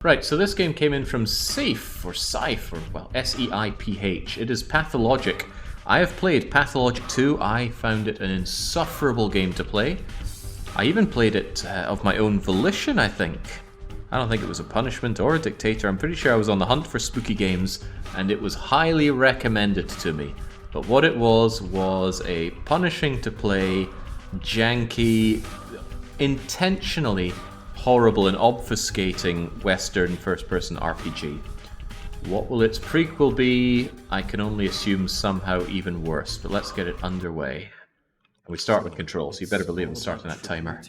Right, so this game came in from Safe, or Seif, or, well, Seiph. It is Pathologic. I have played Pathologic 2. I found it an insufferable game to play. I even played it of my own volition, I think. I don't think it was a punishment or a dictator. I'm pretty sure I was on the hunt for spooky games, and it was highly recommended to me. But what it was a punishing to play, janky, intentionally horrible and obfuscating Western first-person RPG. What will its prequel be? I can only assume somehow even worse, but let's get it underway. We start with control, so you better believe I'm starting that timer.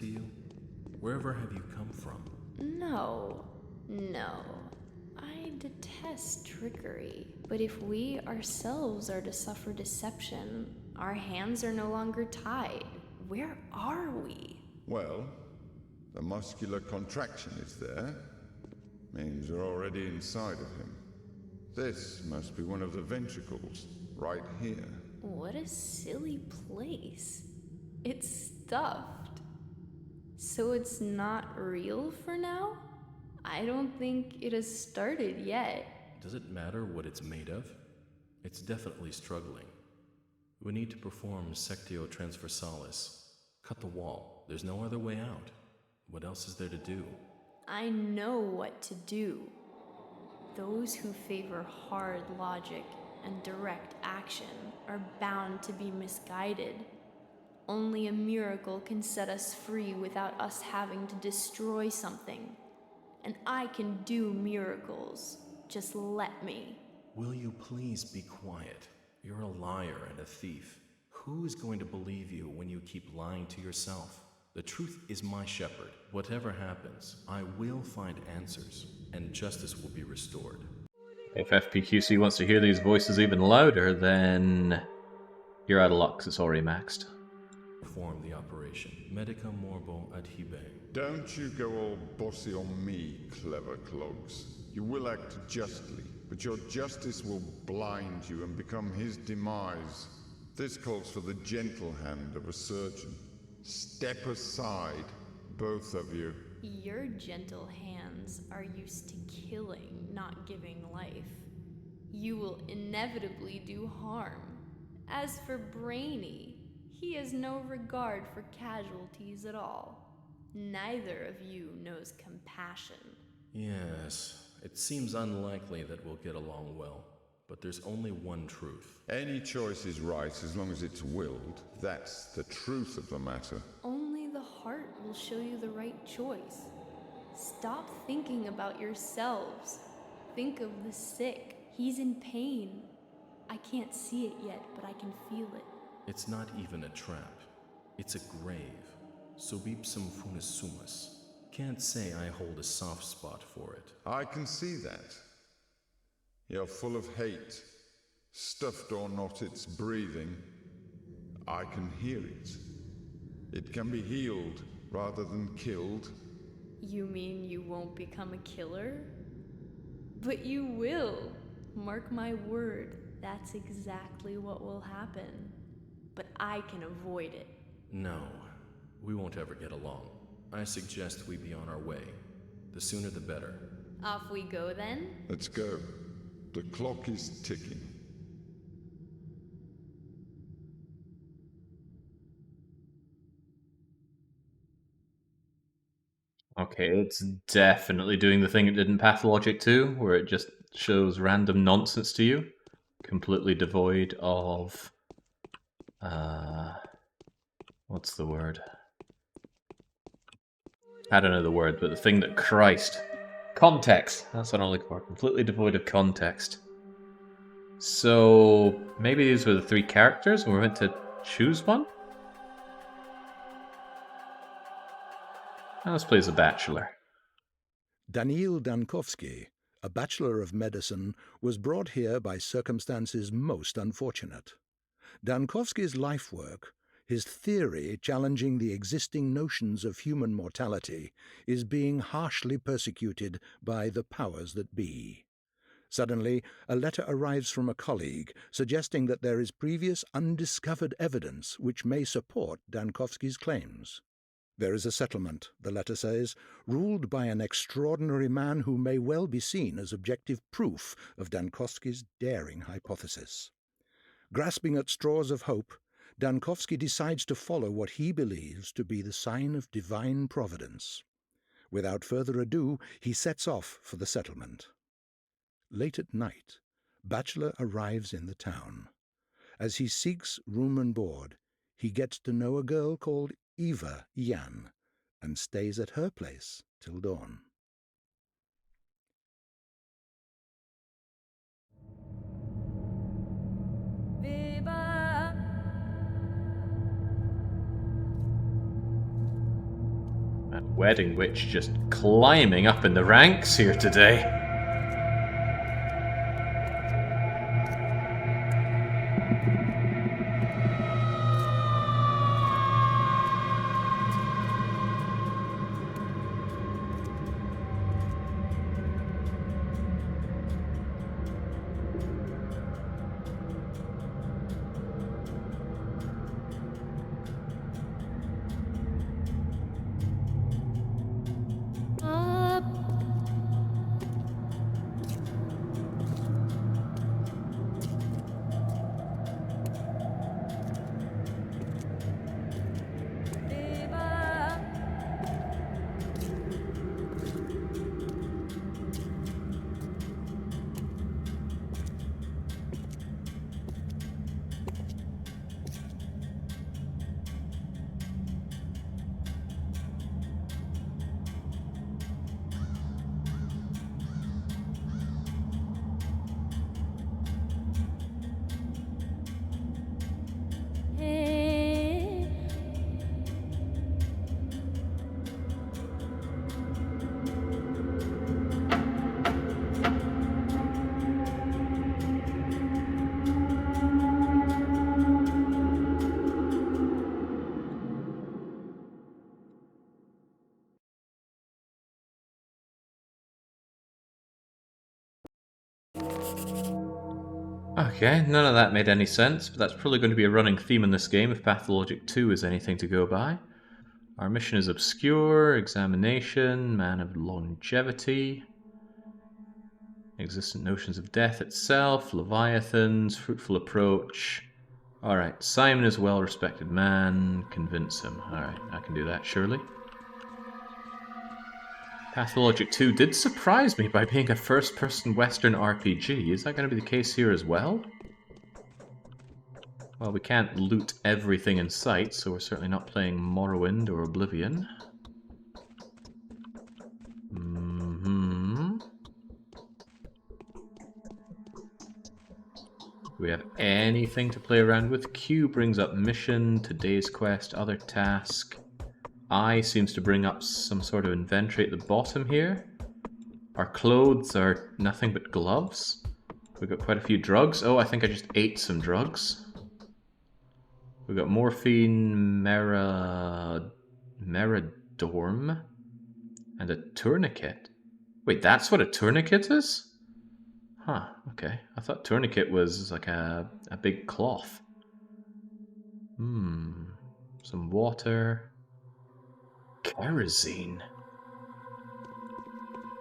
Wherever have you come from? No. I detest trickery. But if we ourselves are to suffer deception, our hands are no longer tied. Where are we? Well, the muscular contraction is there. Means you're already inside of him. This must be one of the ventricles, right here. What a silly place. It's stuffed. So it's not real for now? I don't think it has started yet. Does it matter what it's made of? It's definitely struggling. We need to perform sectio transversalis. Cut the wall. There's no other way out. What else is there to do? I know what to do. Those who favor hard logic and direct action are bound to be misguided. Only a miracle can set us free without us having to destroy something. And I can do miracles. Just let me. Will you please be quiet? You're a liar and a thief. Who is going to believe you when you keep lying to yourself? The truth is my shepherd. Whatever happens, I will find answers, and justice will be restored. If FPQC wants to hear these voices even louder, then you're out of luck, 'cause it's already maxed. Perform the operation. Medica morbo adhibe. Don't you go all bossy on me, clever clogs. You will act justly, but your justice will blind you and become his demise. This calls for the gentle hand of a surgeon. Step aside, both of you. Your gentle hands are used to killing, not giving life. You will inevitably do harm. As for Brainy, he has no regard for casualties at all. Neither of you knows compassion. Yes, it seems unlikely that we'll get along well, but there's only one truth. Any choice is right as long as it's willed. That's the truth of the matter. Only the heart will show you the right choice. Stop thinking about yourselves. Think of the sick. He's in pain. I can't see it yet, but I can feel it. It's not even a trap. It's a grave. Subipsum funis sumus. Can't say I hold a soft spot for it. I can see that. You're full of hate. Stuffed or not, it's breathing. I can hear it. It can be healed rather than killed. You mean you won't become a killer? But you will. Mark my word, that's exactly what will happen. But I can avoid it. No, we won't ever get along. I suggest we be on our way. The sooner the better. Off we go then? Let's go. The clock is ticking. Okay, it's definitely doing the thing it did in Pathologic 2, where it just shows random nonsense to you, completely devoid of, what's the word? I don't know the word, but the thing that Christ... Context! That's what I'm looking for. Completely devoid of context. So, maybe these were the three characters, and we're meant to choose one? Now let's play as a bachelor. Daniil Dankovsky, a Bachelor of Medicine, was brought here by circumstances most unfortunate. Dankovsky's life work, his theory challenging the existing notions of human mortality, is being harshly persecuted by the powers that be. Suddenly, a letter arrives from a colleague suggesting that there is previous undiscovered evidence which may support Dankovsky's claims. There is a settlement, the letter says, ruled by an extraordinary man who may well be seen as objective proof of Dankovsky's daring hypothesis. Grasping at straws of hope, Dankovsky decides to follow what he believes to be the sign of divine providence. Without further ado, he sets off for the settlement. Late at night, Bachelor arrives in the town. As he seeks room and board, he gets to know a girl called Eva Jan and stays at her place till dawn. That wedding witch just climbing up in the ranks here today. Okay, none of that made any sense, but that's probably going to be a running theme in this game if Pathologic 2 is anything to go by. Our mission is obscure, examination, man of longevity, existent notions of death itself, leviathans, fruitful approach. Alright, Simon is a well-respected man, convince him. Alright, I can do that, surely. Pathologic 2 did surprise me by being a first-person Western RPG. Is that going to be the case here as well? Well, we can't loot everything in sight, so we're certainly not playing Morrowind or Oblivion. Do we have anything to play around with? Q brings up mission, today's quest, other task. I seems to bring up some sort of inventory at the bottom here. Our clothes are nothing but gloves. We've got quite a few drugs. Oh, I think I just ate some drugs. We've got morphine, Meridorm, and a tourniquet. Wait, that's what a tourniquet is? Huh, okay. I thought tourniquet was like a big cloth. Some water. Kerosene.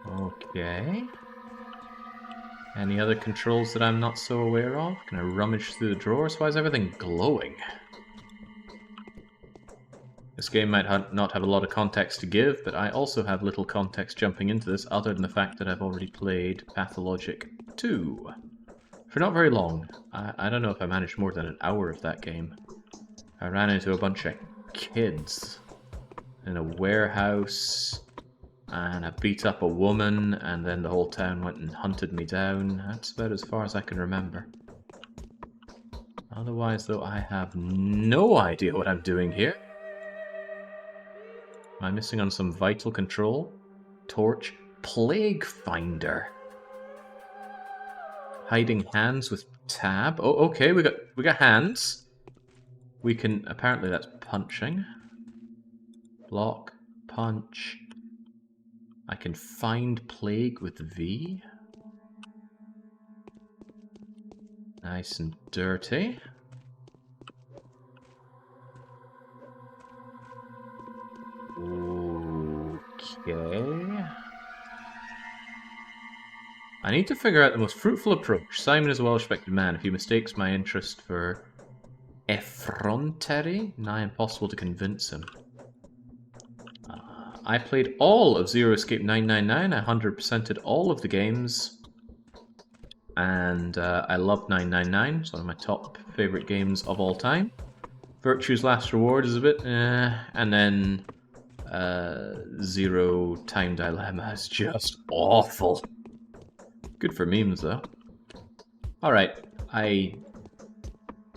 Okay. Any other controls that I'm not so aware of? Can I rummage through the drawers? Why is everything glowing? This game might not have a lot of context to give, but I also have little context jumping into this other than the fact that I've already played Pathologic 2. For not very long. I don't know if I managed more than an hour of that game. I ran into a bunch of kids in a warehouse, and I beat up a woman, and then the whole town went and hunted me down. That's about as far as I can remember. Otherwise, though, I have no idea what I'm doing here. Am I missing on some vital control? Torch. Plague Finder. Hiding hands with tab. Oh, okay, we got hands. We can, apparently that's punching. Block, punch. I can find plague with V. Nice and dirty. Okay. I need to figure out the most fruitful approach. Simon is a well-respected man. If he mistakes my interest for effrontery, nigh impossible to convince him. I played all of Zero Escape 999. I 100%ed all of the games. And I loved 999. It's one of my top favorite games of all time. Virtue's Last Reward is a bit and then Zero Time Dilemma is just awful. Good for memes, though. Alright, I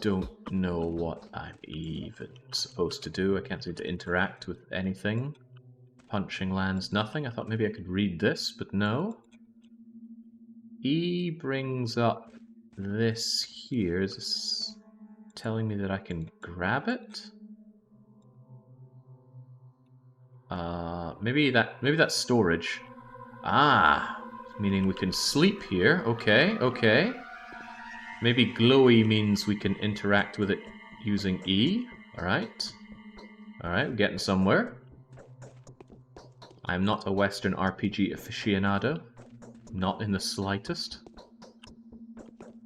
don't know what I'm even supposed to do. I can't seem to interact with anything. Punching lands nothing. I thought maybe I could read this, but no. E brings up this here. Is this telling me that I can grab it? Maybe that's storage. Ah! Meaning we can sleep here. Okay, okay. Maybe glowy means we can interact with it using E. Alright. Alright, we're getting somewhere. I'm not a Western RPG aficionado. Not in the slightest.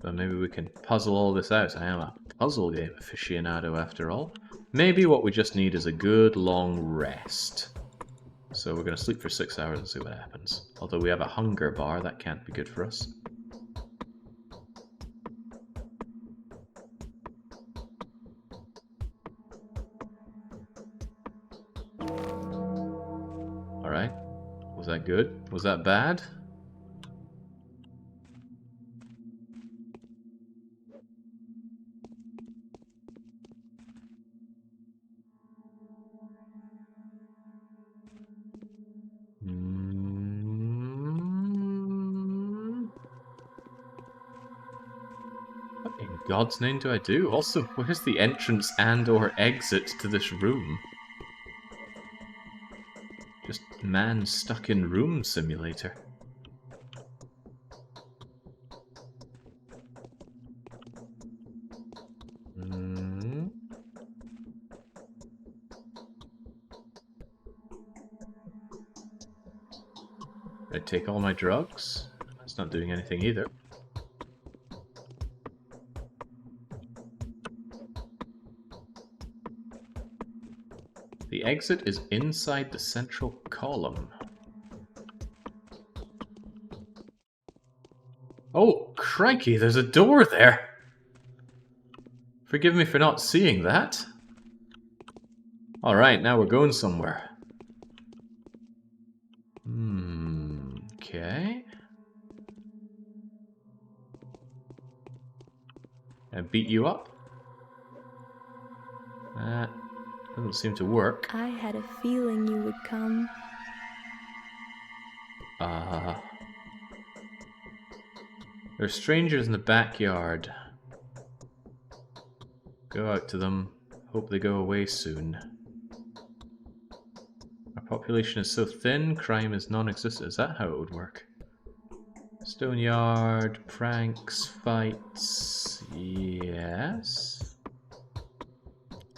But maybe we can puzzle all this out. I am a puzzle game aficionado after all. Maybe what we just need is a good long rest. So we're going to sleep for 6 hours and see what happens. Although we have a hunger bar, that can't be good for us. Alright. Was that good? Was that bad? What in God's name do I do? Also, where's the entrance and or exit to this room? Just man stuck in room simulator. Did I take all my drugs? That's not doing anything either. The exit is inside the central column. Oh, crikey, there's a door there! Forgive me for not seeing that. Alright, now we're going somewhere. Okay. Can I beat you up? Doesn't seem to work. I had a feeling you would come. There are strangers in the backyard. Go out to them. Hope they go away soon. Our population is so thin, crime is non-existent. Is that how it would work? Stone yard, pranks, fights. Yes.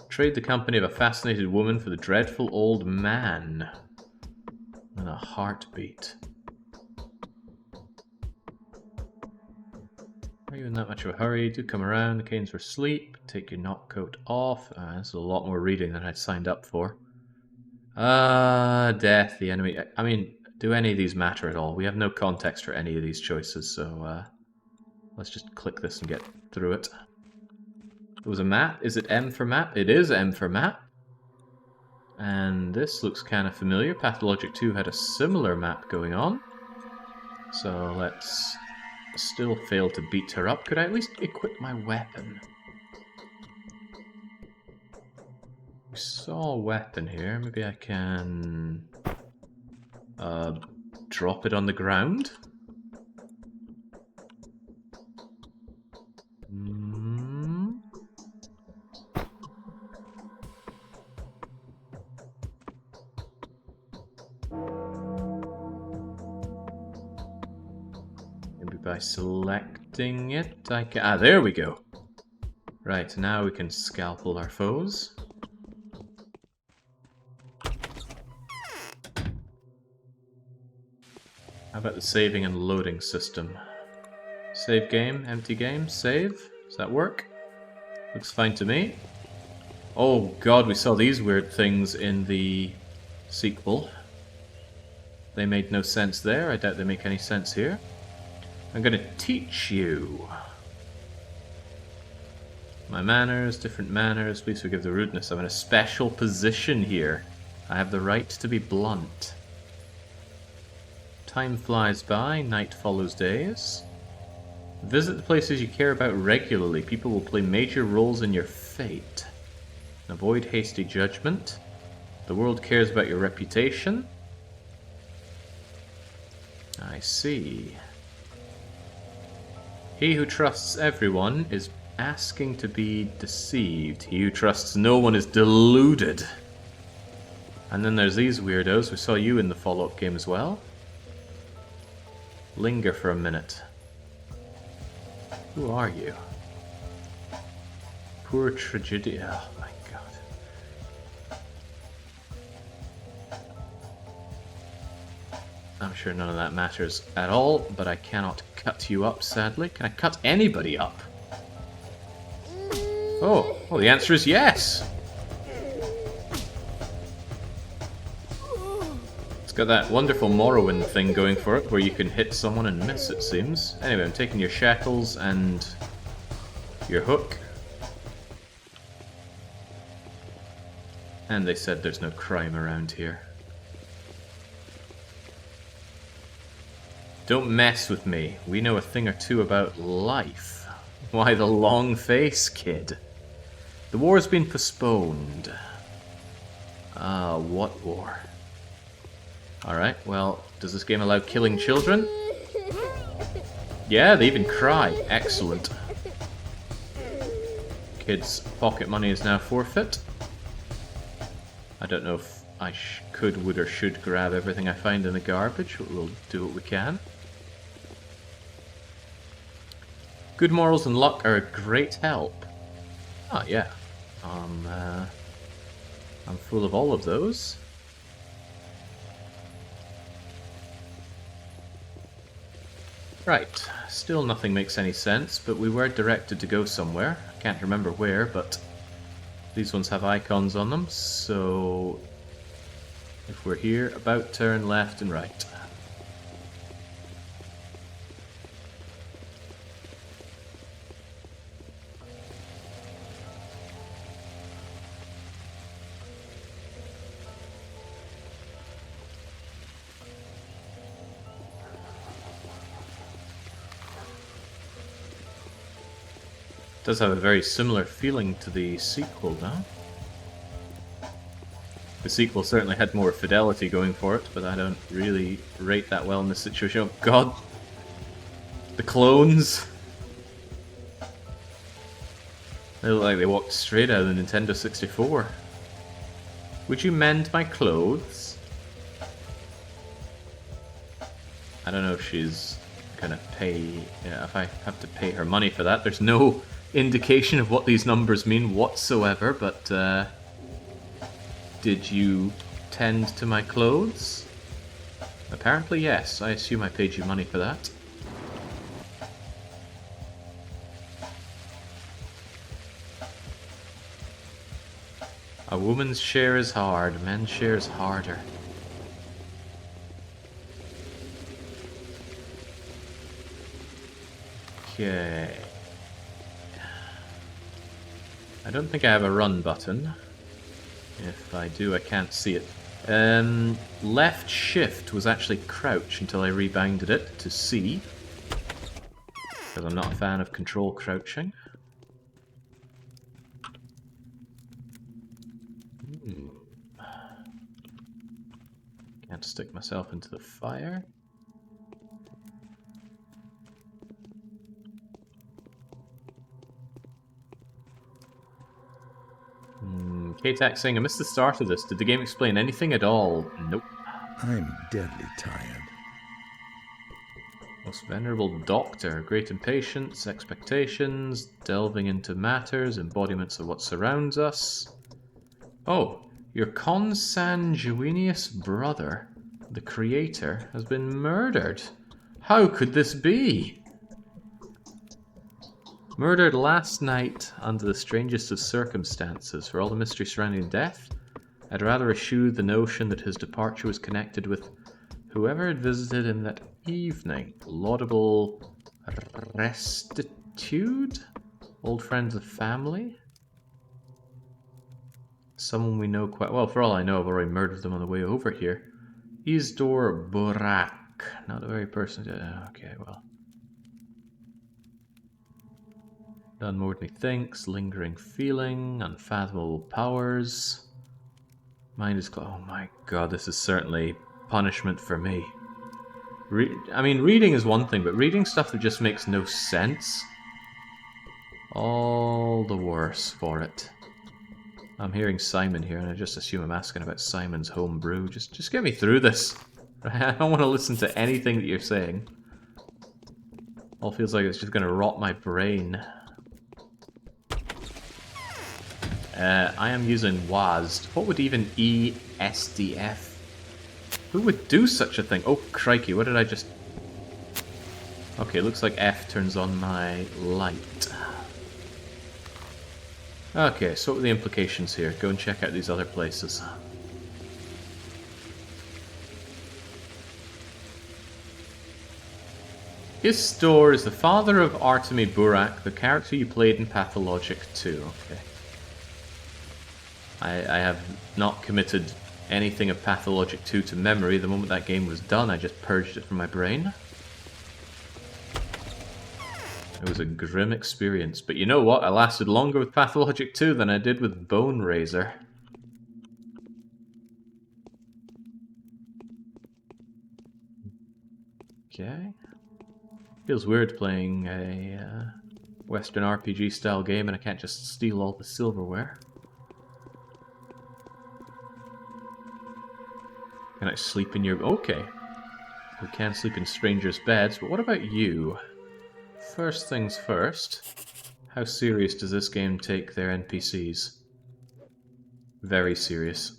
Trade the company of a fascinated woman for the dreadful old man. And a heartbeat. Are you in that much of a hurry? Do come around. The canes for sleep. Take your knock coat off. This is a lot more reading than I'd signed up for. Death, the enemy. I mean, do any of these matter at all? We have no context for any of these choices, so let's just click this and get through it. It was a map. Is it M for map? It is M for map. And this looks kind of familiar. Pathologic 2 had a similar map going on. So let's still fail to beat her up. Could I at least equip my weapon? We saw a weapon here. Maybe I can drop it on the ground. Maybe by selecting it, I can. Ah, there we go. Right, now we can scalpel our foes. How about the saving and loading system? Save game, empty game, save. Does that work? Looks fine to me. Oh god, we saw these weird things in the sequel. They made no sense there. I doubt they make any sense here. I'm gonna teach you. My manners, different manners. Please forgive the rudeness. I'm in a special position here. I have the right to be blunt. Time flies by, night follows days. Visit the places you care about regularly. People will play major roles in your fate. Avoid hasty judgment. The world cares about your reputation. I see. He who trusts everyone is asking to be deceived. He who trusts no one is deluded. And then there's these weirdos. We saw you in the follow-up game as well. Linger for a minute. Who are you? Poor tragedy. Oh my god. I'm sure none of that matters at all, but I cannot cut you up, sadly. Can I cut anybody up? Oh, well, the answer is yes! It's got that wonderful Morrowind thing going for it, where you can hit someone and miss, it seems. Anyway, I'm taking your shackles and your hook. And they said there's no crime around here. Don't mess with me. We know a thing or two about life. Why the long face, kid? The war's been postponed. Ah, what war? Alright, well, does this game allow killing children? Yeah, they even cry. Excellent. Kids' pocket money is now forfeit. I don't know if I could, would, or should grab everything I find in the garbage, but we'll do what we can. Good morals and luck are a great help. Ah, yeah. I'm full of all of those. Right, still nothing makes any sense, but we were directed to go somewhere. I can't remember where, but these ones have icons on them, so if we're here, about, turn left and right. Does have a very similar feeling to the sequel, though. The sequel certainly had more fidelity going for it, but I don't really rate that well in this situation. Oh god! The clones! They look like they walked straight out of the Nintendo 64. Would you mend my clothes? I don't know if she's gonna pay... Yeah, if I have to pay her money for that. There's no indication of what these numbers mean whatsoever, but did you tend to my clothes? Apparently yes. I assume I paid you money for that. A woman's share is hard, men's share is harder. Okay. I don't think I have a run button. If I do, I can't see it. Left shift was actually crouch until I rebounded it to C. Because I'm not a fan of control crouching. Can't stick myself into the fire. K-Tac saying, I missed the start of this. Did the game explain anything at all? Nope. I'm deadly tired. Most venerable doctor, great impatience, expectations, delving into matters, embodiments of what surrounds us. Oh, your consanguineous brother. the creator, has been murdered. How could this be? Murdered last night under the strangest of circumstances. For all the mystery surrounding death, I'd rather eschew the notion that his departure was connected with whoever had visited him that evening. Laudable restitude? Old friends of family? Someone we know quite well. For all I know, I've already murdered them on the way over here. Isidore Borak. Not the very person. Okay, well. Done more than he thinks. Lingering feeling. Unfathomable powers. Mind is closed. Oh my god, this is certainly punishment for me. I mean, reading is one thing, but reading stuff that just makes no sense, all the worse for it. I'm hearing Simon here, and I just assume I'm asking about Simon's home brew. Just get me through this. I don't want to listen to anything that you're saying. All feels like it's just going to rot my brain. I am using WASD. What would even ESDF? Who would do such a thing? Oh, crikey, what did I just... Okay, looks like F turns on my light. Okay, so what are the implications here? Go and check out these other places. Istor is the father of Artemi Burak, the character you played in Pathologic 2. Okay. I have not committed anything of Pathologic 2 to memory. The moment that game was done, I just purged it from my brain. It was a grim experience, but you know what? I lasted longer with Pathologic 2 than I did with Bone Razor. Okay. Feels weird playing a Western RPG style game and I can't just steal all the silverware. Can I sleep in your... Okay. We can sleep in strangers' beds, but what about you? First things first. How serious does this game take their NPCs? Very serious.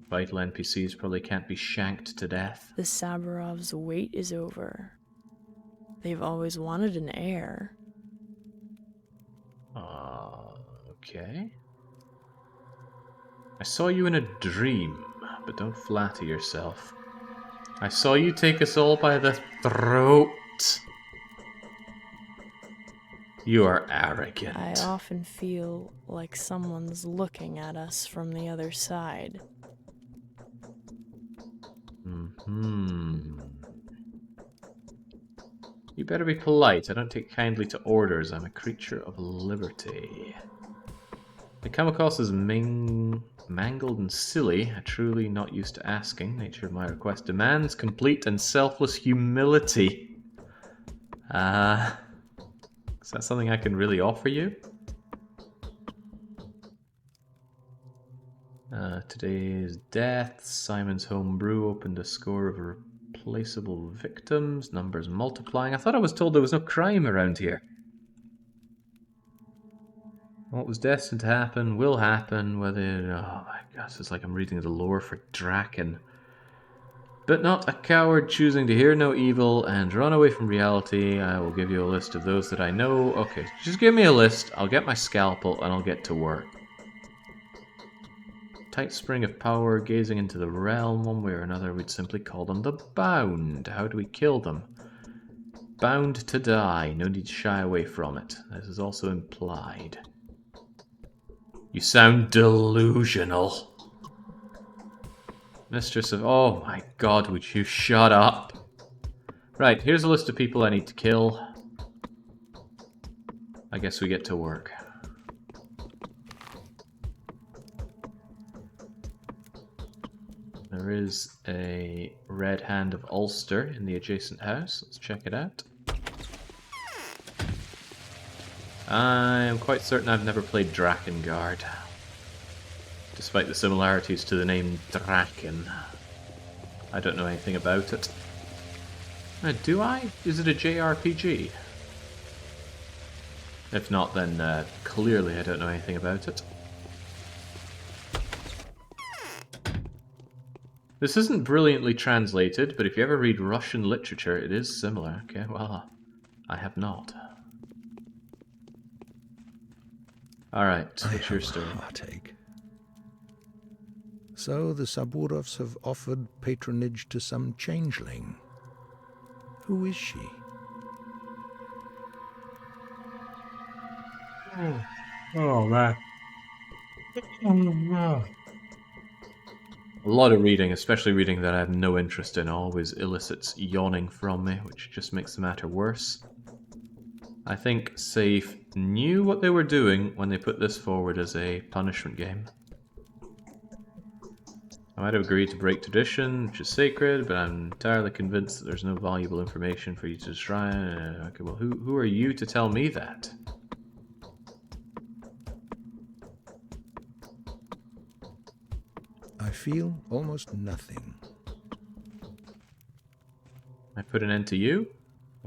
Vital NPCs probably can't be shanked to death. The Saburovs' wait is over. They've always wanted an heir. Okay. I saw you in a dream, but don't flatter yourself. I saw you take us all by the throat. You are arrogant. I often feel like someone's looking at us from the other side. You better be polite. I don't take kindly to orders. I'm a creature of liberty. I come across as mangled and silly. I truly not used to asking. Nature of my request demands complete and selfless humility. Is that something I can really offer you? Today's death. Simon's home brew opened a score of replaceable victims. Numbers multiplying. I thought I was told there was no crime around here. What was destined to happen will happen, whether... Oh my gosh, it's like I'm reading the lore for Draken. But not a coward choosing to hear no evil and run away from reality. I will give you a list of those that I know. Okay, just give me a list. I'll get my scalpel and I'll get to work. Tight spring of power, gazing into the realm. One way or another, we'd simply call them the Bound. How do we kill them? Bound to die. No need to shy away from it. This is also implied. You sound delusional. Mistress of... Oh my god, would you shut up? Right, here's a list of people I need to kill. I guess we get to work. There is a red hand of Ulster in the adjacent house. Let's check it out. I'm quite certain I've never played Drakengard, despite the similarities to the name Draken. I don't know anything about it. Do I? Is it a JRPG? If not, then clearly I don't know anything about it. This isn't brilliantly translated, but if you ever read Russian literature, it is similar. Okay, well, I have not. Alright, what's your story? Heartache. So the Saburovs have offered patronage to some changeling. Who is she? Oh, man. A lot of reading, especially reading that I have no interest in, always elicits yawning from me, which just makes the matter worse. I think Safe knew what they were doing when they put this forward as a punishment game. I might have agreed to break tradition, which is sacred, but I'm entirely convinced that there's no valuable information for you to try. Okay, well, who are you to tell me that? I feel almost nothing. I put an end to you?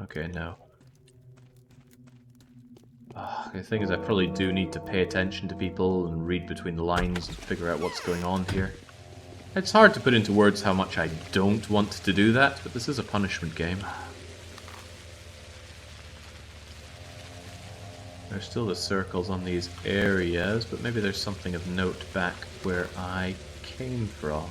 Okay, no. The thing is, I probably do need to pay attention to people and read between the lines and figure out what's going on here. It's hard to put into words how much I don't want to do that, but this is a punishment game. There's still the circles on these areas, but maybe there's something of note back where I came from.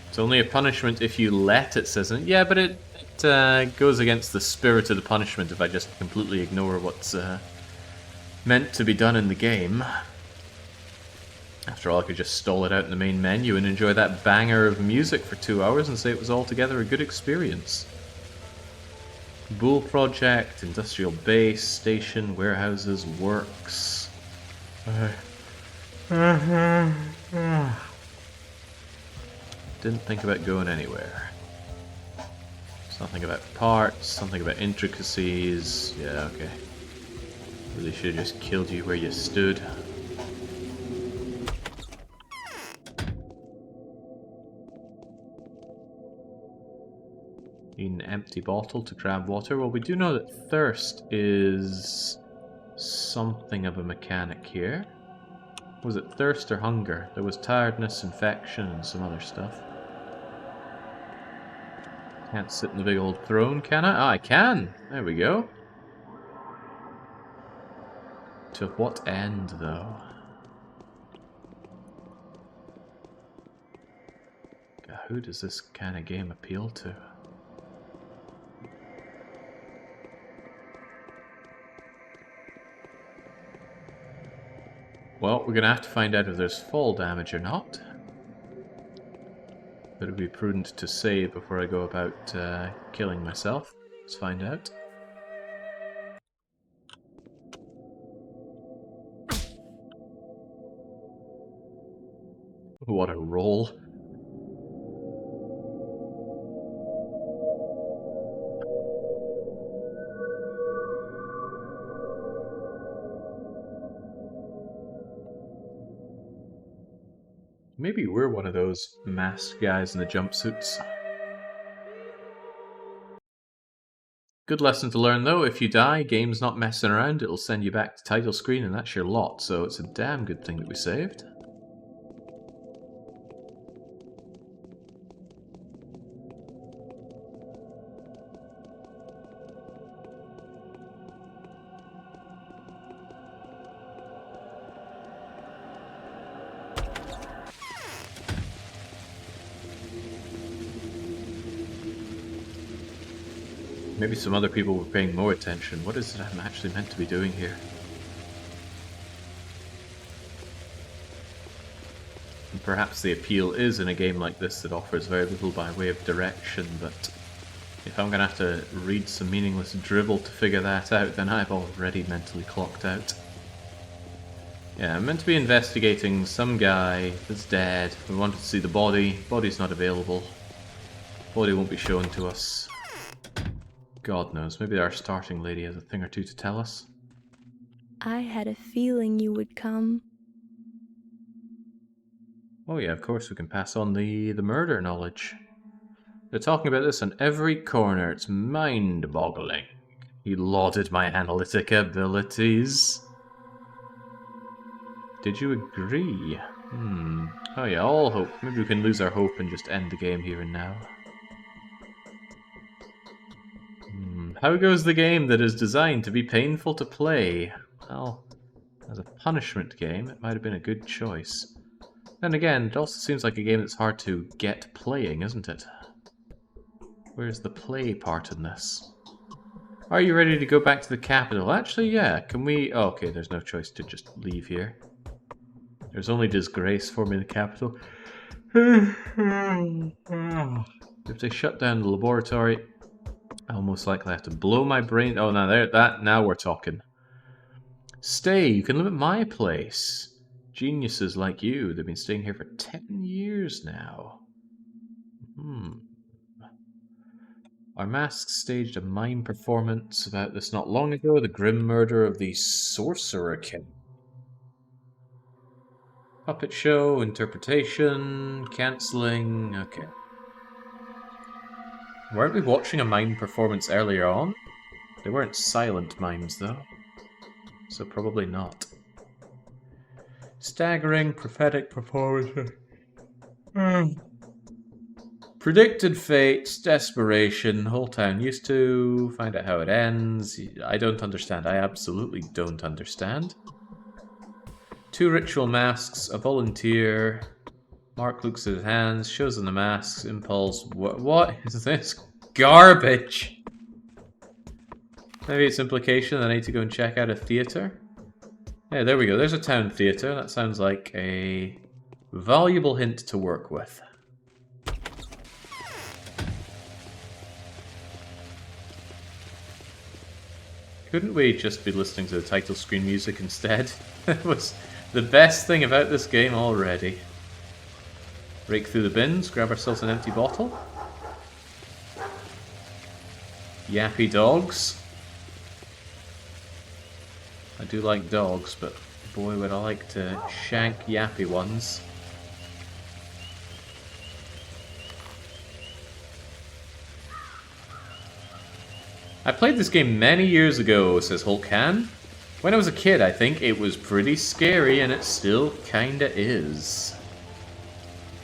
It's only a punishment if you let it, says it. Yeah, but it goes against the spirit of the punishment if I just completely ignore what's meant to be done in the game. After all, I could just stall it out in the main menu and enjoy that banger of music for 2 hours and say it was altogether a good experience. Bull Project, Industrial Base, Station, Warehouses, Works. Didn't think about going anywhere. Something about parts, something about intricacies. Yeah, okay. Really should have just killed you where you stood. Need an empty bottle to grab water. Well, we do know that thirst is something of a mechanic here. Was it thirst or hunger? There was tiredness, infection, and some other stuff. Can't sit in the big old throne, can I? Ah, I can! There we go. To what end, though? God, who does this kind of game appeal to? Well, we're gonna have to find out if there's fall damage or not. But it'd be prudent to save before I go about killing myself. Let's find out. What a roll. Maybe we're one of those masked guys in the jumpsuits. Good lesson to learn though, if you die, game's not messing around, it'll send you back to title screen and that's your lot, so it's a damn good thing that we saved. Maybe some other people were paying more attention. What is it I'm actually meant to be doing here? And perhaps the appeal is in a game like this that offers very little by way of direction, but if I'm gonna have to read some meaningless drivel to figure that out, then I've already mentally clocked out. Yeah, I'm meant to be investigating some guy that's dead. We wanted to see the body. Body's not available. Body won't be shown to us. God knows, maybe our starting lady has a thing or two to tell us. I had a feeling you would come. Oh yeah, of course we can pass on the murder knowledge. They're talking about this on every corner, it's mind-boggling. He lauded my analytic abilities. Did you agree? Oh yeah, all hope. Maybe we can lose our hope and just end the game here and now. How goes the game that is designed to be painful to play? Well, as a punishment game, it might have been a good choice. Then again, it also seems like a game that's hard to get playing, isn't it? Where's the play part in this? Are you ready to go back to the capital? Actually, yeah. Can we... Oh, okay, there's no choice to just leave here. There's only disgrace for me in the capital. If they shut down the laboratory, I'll most likely have to blow my brain... Oh, now we're talking. Stay, you can live at my place. Geniuses like you, they've been staying here for 10 years now. Our masks staged a mime performance about this not long ago, the grim murder of the Sorcerer King. Puppet show, interpretation, cancelling, okay. Weren't we watching a mime performance earlier on? They weren't silent mimes, though. So probably not. Staggering, prophetic performance. Predicted fates, desperation, whole town used to, find out how it ends. I don't understand. I absolutely don't understand. 2 ritual masks, a volunteer. Mark looks at his hands, shows them the masks, impulse. What is this garbage? Maybe it's implication that I need to go and check out a theatre. Yeah, there we go. There's a town theatre. That sounds like a valuable hint to work with. Couldn't we just be listening to the title screen music instead? It was the best thing about this game already. Rake through the bins, grab ourselves an empty bottle. Yappy dogs. I do like dogs, but boy would I like to shank yappy ones. I played this game many years ago, says Hulkan. When I was a kid, I think it was pretty scary, and it still kinda is.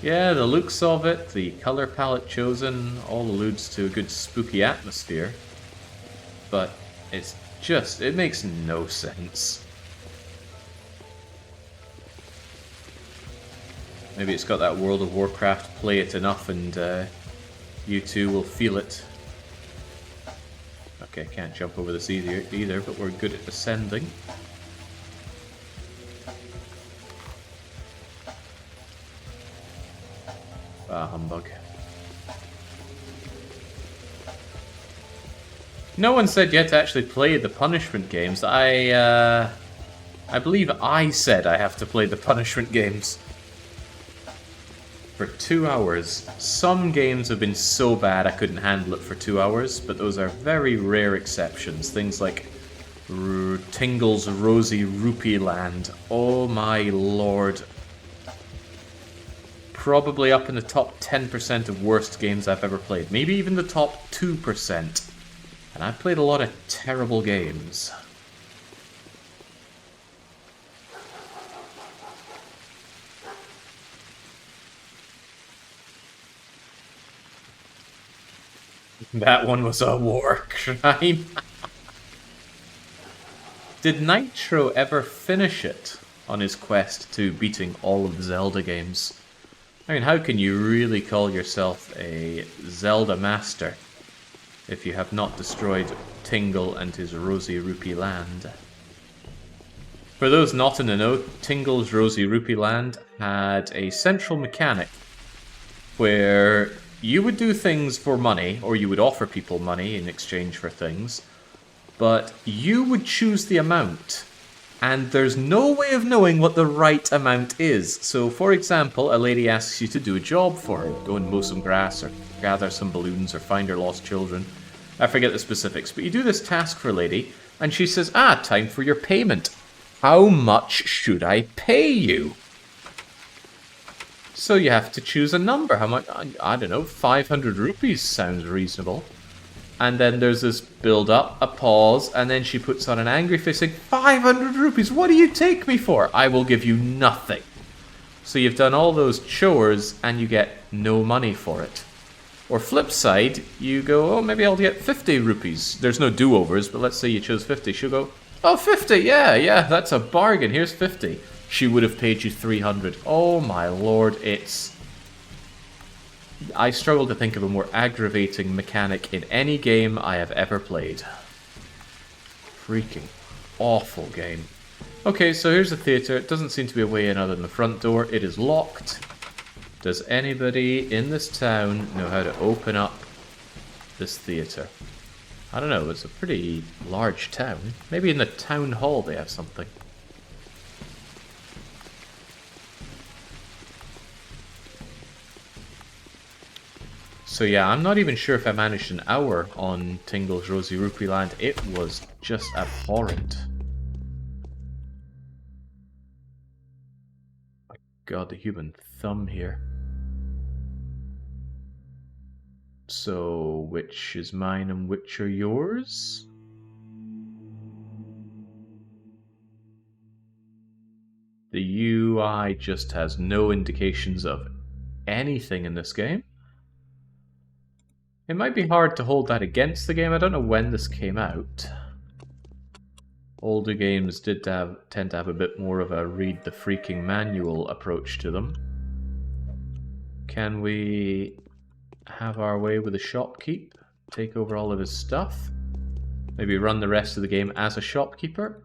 Yeah, the looks of it, the color palette chosen, all alludes to a good spooky atmosphere. But it's just, it makes no sense. Maybe it's got that World of Warcraft play it enough and you two will feel it. Okay, can't jump over this either, but we're good at ascending. Ah, humbug. No one said yet to actually play the punishment games. I believe I said I have to play the punishment games. For 2 hours. Some games have been so bad I couldn't handle it for 2 hours, but those are very rare exceptions. Things like Tingle's Rosy Rupee Land. Oh my lord. Probably up in the top 10% of worst games I've ever played. Maybe even the top 2%. And I've played a lot of terrible games. That one was a war crime. Did Nitro ever finish it on his quest to beating all of the Zelda games? I mean, how can you really call yourself a Zelda master if you have not destroyed Tingle and his Rosy Rupee Land? For those not in the know, Tingle's Rosy Rupee Land had a central mechanic where you would do things for money, or you would offer people money in exchange for things, but you would choose the amount, and there's no way of knowing what the right amount is. So, for example, a lady asks you to do a job for her. Go and mow some grass, or gather some balloons, or find her lost children. I forget the specifics, but you do this task for a lady, and she says, time for your payment. How much should I pay you? So you have to choose a number. How much? I don't know, 500 rupees sounds reasonable. And then there's this build up, a pause, and then she puts on an angry face saying, 500 rupees, what do you take me for? I will give you nothing. So you've done all those chores and you get no money for it. Or flip side, you go, oh, maybe I'll get 50 rupees. There's no do-overs, but let's say you chose 50. She'll go, oh, 50, yeah, that's a bargain. Here's 50. She would have paid you 300. Oh my lord, I struggle to think of a more aggravating mechanic in any game I have ever played. Freaking awful game. Okay, so here's the theatre. It doesn't seem to be a way in other than the front door. It is locked. Does anybody in this town know how to open up this theatre? I don't know, it's a pretty large town. Maybe in the town hall they have something. So yeah, I'm not even sure if I managed an hour on Tingle's Rosy Rupee Land. It was just abhorrent. My god, the human thumb here. So, which is mine and which are yours? The UI just has no indications of anything in this game. It might be hard to hold that against the game. I don't know when this came out. Older games did tend to have a bit more of a read the freaking manual approach to them. Can we have our way with the shopkeep? Take over all of his stuff? Maybe run the rest of the game as a shopkeeper?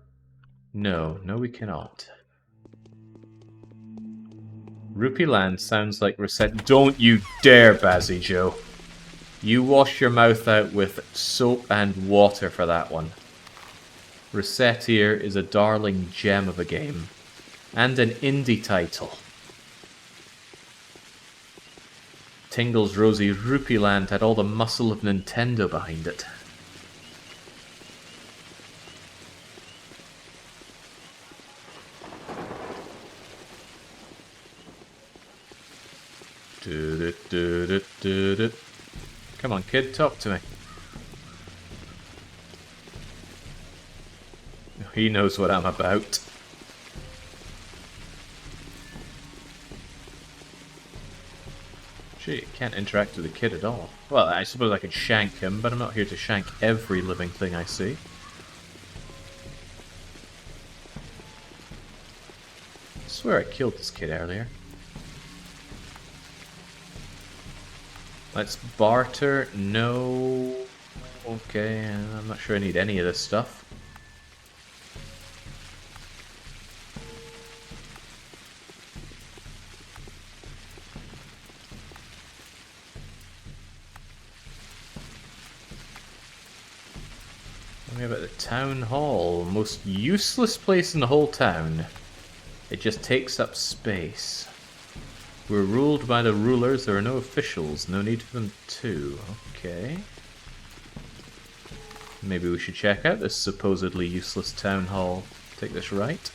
No, we cannot. Rupee Land sounds like reset. Don't you dare, Bazzy Joe. You wash your mouth out with soap and water for that one. Resettier is a darling gem of a game. And an indie title. Tingle's Rosy Rupee Land had all the muscle of Nintendo behind it. Come on, kid, talk to me. He knows what I'm about. Gee, can't interact with the kid at all. Well, I suppose I could shank him, but I'm not here to shank every living thing I see. I swear I killed this kid earlier. Let's barter. No. Okay, I'm not sure I need any of this stuff. Tell me about the town hall. Most useless place in the whole town. It just takes up space. We're ruled by the rulers, there are no officials, no need for them to. Okay. Maybe we should check out this supposedly useless town hall. Take this right.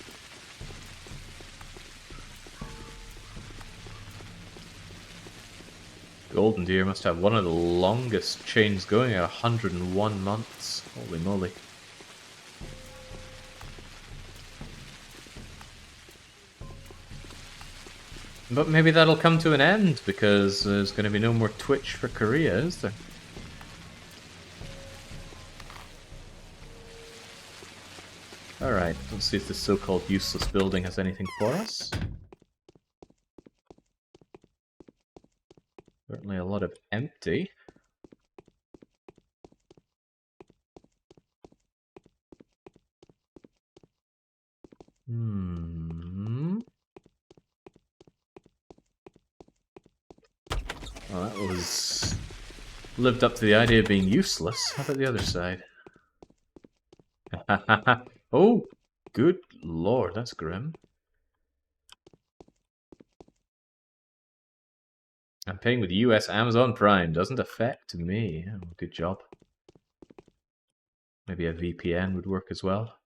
Golden Deer must have one of the longest chains going at 101 months. Holy moly. But maybe that'll come to an end, because there's going to be no more Twitch for Korea, is there? Alright, let's see if this so-called useless building has anything for us. Certainly a lot of empty. Well, that was... lived up to the idea of being useless. How about the other side? Oh, good lord, that's grim. I'm paying with US Amazon Prime. Doesn't affect me. Oh, good job. Maybe a VPN would work as well.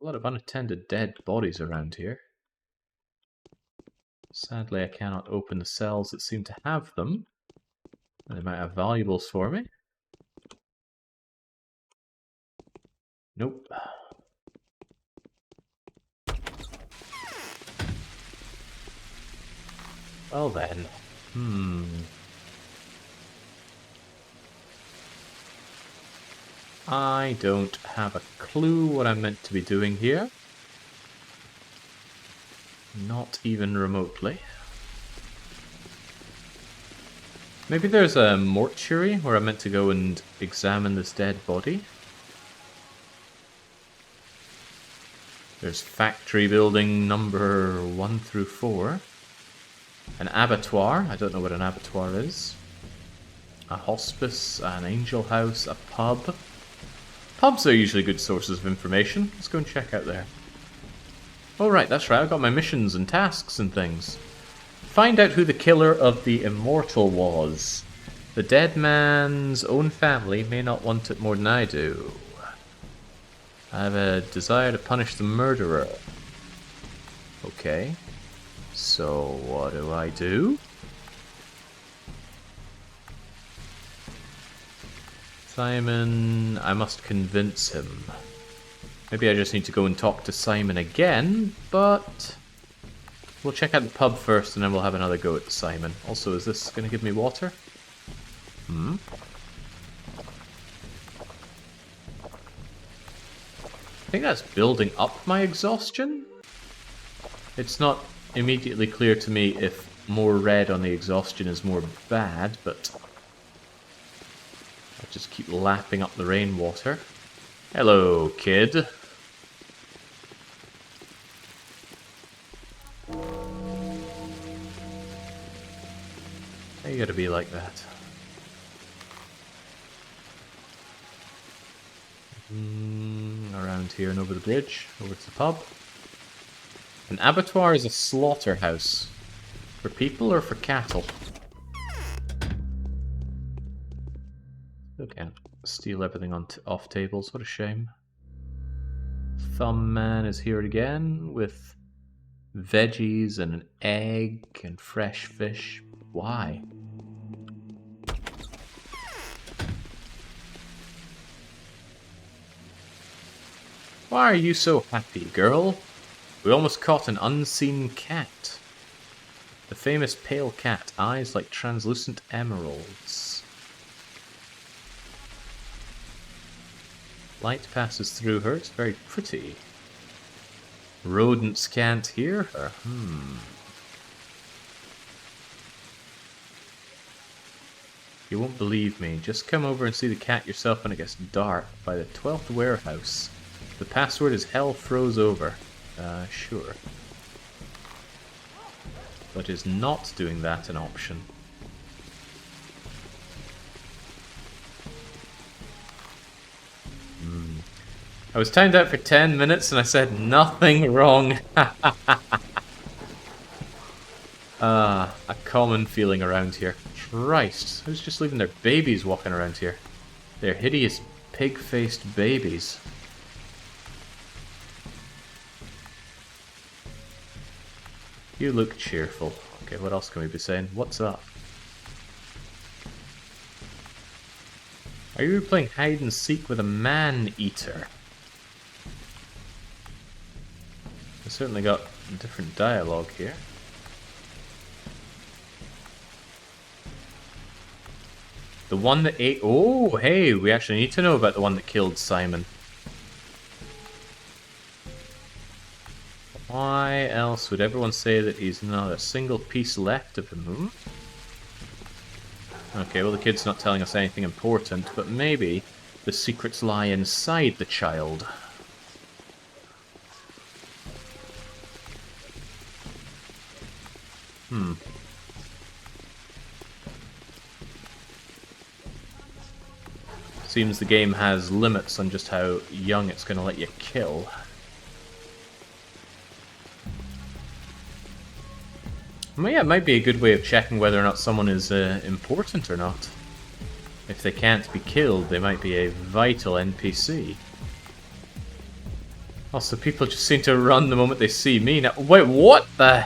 A lot of unattended dead bodies around here. Sadly, I cannot open the cells that seem to have them. They might have valuables for me. Nope. Well then. I don't have a clue what I'm meant to be doing here. Not even remotely. Maybe there's a mortuary where I'm meant to go and examine this dead body. There's factory building number 1 through 4. An abattoir. I don't know what an abattoir is. A hospice, an angel house, a pub. Pubs are usually good sources of information. Let's go and check out there. Oh right, that's right, I've got my missions and tasks and things. Find out who the killer of the immortal was. The dead man's own family may not want it more than I do. I have a desire to punish the murderer. Okay. So what do I do? Simon, I must convince him. Maybe I just need to go and talk to Simon again, but we'll check out the pub first and then we'll have another go at Simon. Also, is this going to give me water? I think that's building up my exhaustion. It's not immediately clear to me if more red on the exhaustion is more bad, but I'll just keep lapping up the rainwater. Hello, kid. Why you gotta be like that? Around here and over the bridge, over to the pub. An abattoir is a slaughterhouse. For people or for cattle? Still can't steal everything off tables, what a shame. Thumb Man is here again with veggies and an egg and fresh fish. Why? Why are you so happy, girl? We almost caught an unseen cat. The famous pale cat, eyes like translucent emeralds. Light passes through her, it's very pretty. Rodents can't hear her. You won't believe me. Just come over and see the cat yourself when it gets dark by the 12th warehouse. The password is hell froze over. Sure. But is not doing that an option? I was timed out for 10 minutes and I said nothing wrong. A common feeling around here. Christ, who's just leaving their babies walking around here? They're hideous pig-faced babies. You look cheerful. Okay, what else can we be saying? What's up? Are you playing hide and seek with a man-eater? We certainly got different dialogue here. The one that ate... Oh, hey, we actually need to know about the one that killed Simon. Why else would everyone say that he's not a single piece left of him? Okay, well the kid's not telling us anything important, but maybe the secrets lie inside the child. Seems the game has limits on just how young it's going to let you kill. Well, yeah, it might be a good way of checking whether or not someone is important or not. If they can't be killed, they might be a vital NPC. Also, people just seem to run the moment they see me. Now, wait, what the?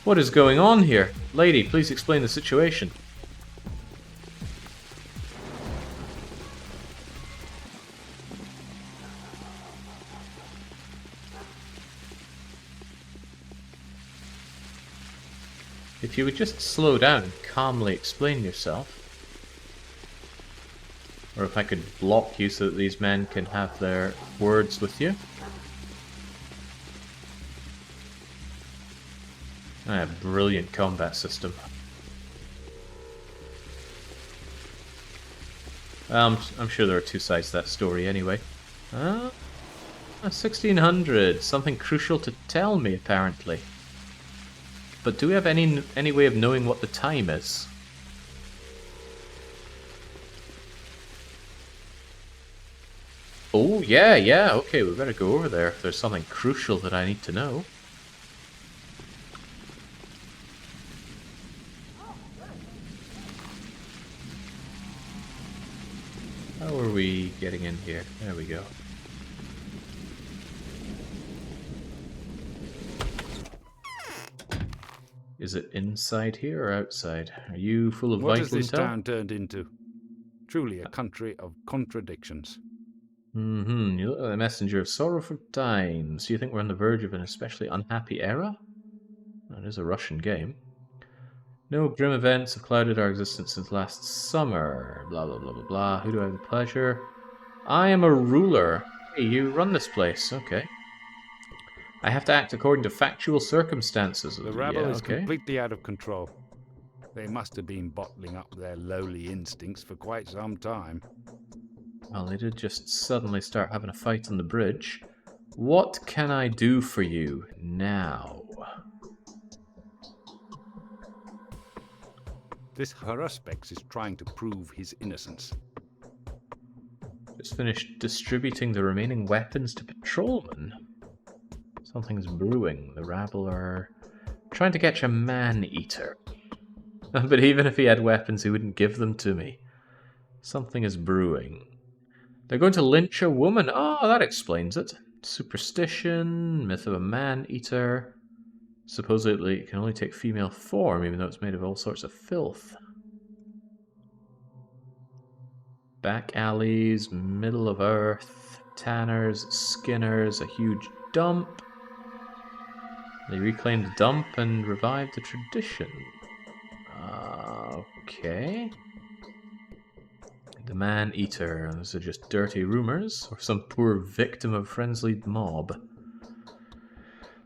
What is going on here? Lady, please explain the situation. If you would just slow down and calmly explain yourself. Or if I could block you so that these men can have their words with you. A brilliant combat system. I'm sure there are two sides to that story anyway. 1600. Something crucial to tell me, apparently. But do we have any way of knowing what the time is? Oh, yeah, okay, we better go over there if there's something crucial that I need to know. How are we getting in here? There we go. Is it inside here or outside? Are you full of What vital has this intel? town turned into? Truly a country of contradictions. You look like the messenger of sorrowful times. Do you think we're on the verge of an especially unhappy era? That is a Russian game. No grim events have clouded our existence since last summer. Blah, blah, blah, blah, blah. Who do I have the pleasure? I am a ruler. Hey, you run this place. Okay. I have to act according to factual circumstances. The rabble is okay. completely out of control. They must have been bottling up their lowly instincts for quite some time. Well, they did just suddenly start having a fight on the bridge. What can I do for you now? This Haruspex is trying to prove his innocence. Just finished distributing the remaining weapons to patrolmen. Something's brewing. The rabble are trying to catch a man-eater. But even if he had weapons, he wouldn't give them to me. Something is brewing. They're going to lynch a woman. Oh, that explains it. Superstition, myth of a man-eater. Supposedly, it can only take female form, even though it's made of all sorts of filth. Back alleys, middle of earth, tanners, skinners, a huge dump. They reclaimed the dump and revived the tradition. Okay. The man-eater. Those are just dirty rumors, or some poor victim of a frenzied mob.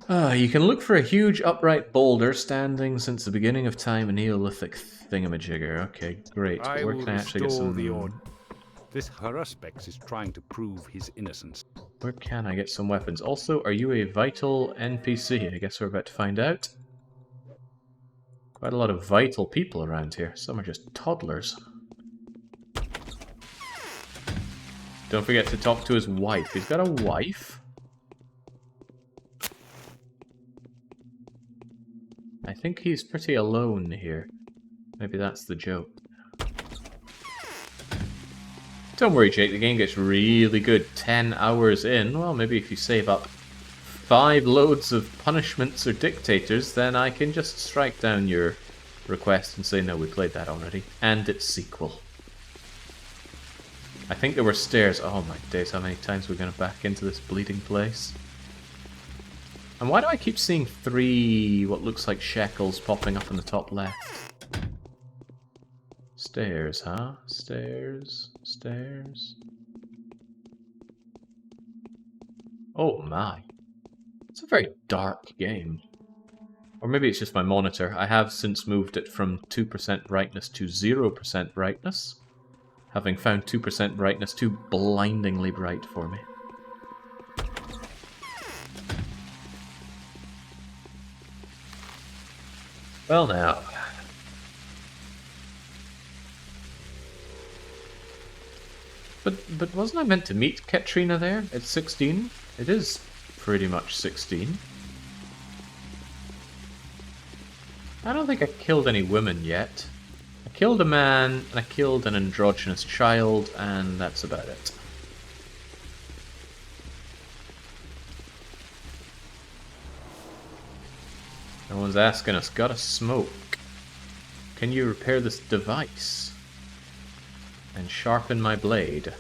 You can look for a huge upright boulder standing since the beginning of time, a Neolithic thingamajigger. Okay, great. I Where will can I actually get restore some... the order. This Haruspex is trying to prove his innocence. Where can I get some weapons? Also, are you a vital NPC? I guess we're about to find out. Quite a lot of vital people around here. Some are just toddlers. Don't forget to talk to his wife. He's got a wife? I think he's pretty alone here. Maybe that's the joke. Don't worry, Jake. The game gets really good 10 hours in. Well, maybe if you save up 5 loads of punishments or dictators, then I can just strike down your request and say, no, we played that already. And its sequel. I think there were stairs. Oh my days, how many times we're going to back into this bleeding place? And why do I keep seeing 3 what looks like shekels popping up in the top left? Stairs, huh? Stairs, stairs. Oh my. It's a very dark game. Or maybe it's just my monitor. I have since moved it from 2% brightness to 0% brightness. Having found 2% brightness too blindingly bright for me. Well now. But wasn't I meant to meet Katrina there at 16? It is pretty much 16. I don't think I killed any women yet. I killed a man, and I killed an androgynous child, and that's about it. No one's asking us. Gotta smoke. Can you repair this device? And sharpen my blade.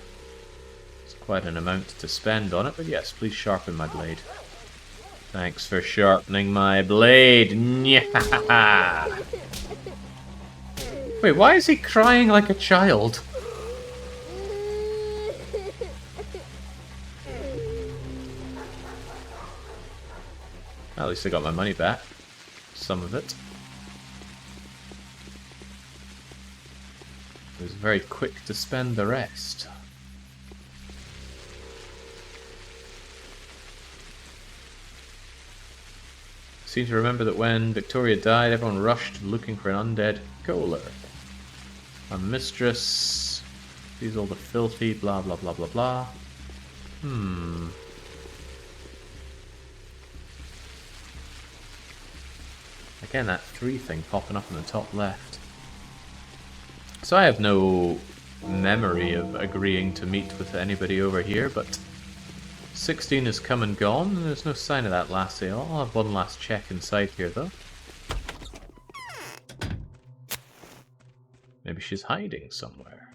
It's quite an amount to spend on it, but yes, please sharpen my blade. Thanks for sharpening my blade. Nyahaha. Wait, why is he crying like a child? At least I got my money back. Some of it. It was very quick to spend the rest. I seem to remember that when Victoria died, everyone rushed looking for an undead Kohler. A mistress. Sees all the filthy blah blah blah blah blah. Again, that 3 thing popping up in the top left. So I have no memory of agreeing to meet with anybody over here, but 16 has come and gone, and there's no sign of that lassie. I'll have one last check inside here, though. Maybe she's hiding somewhere.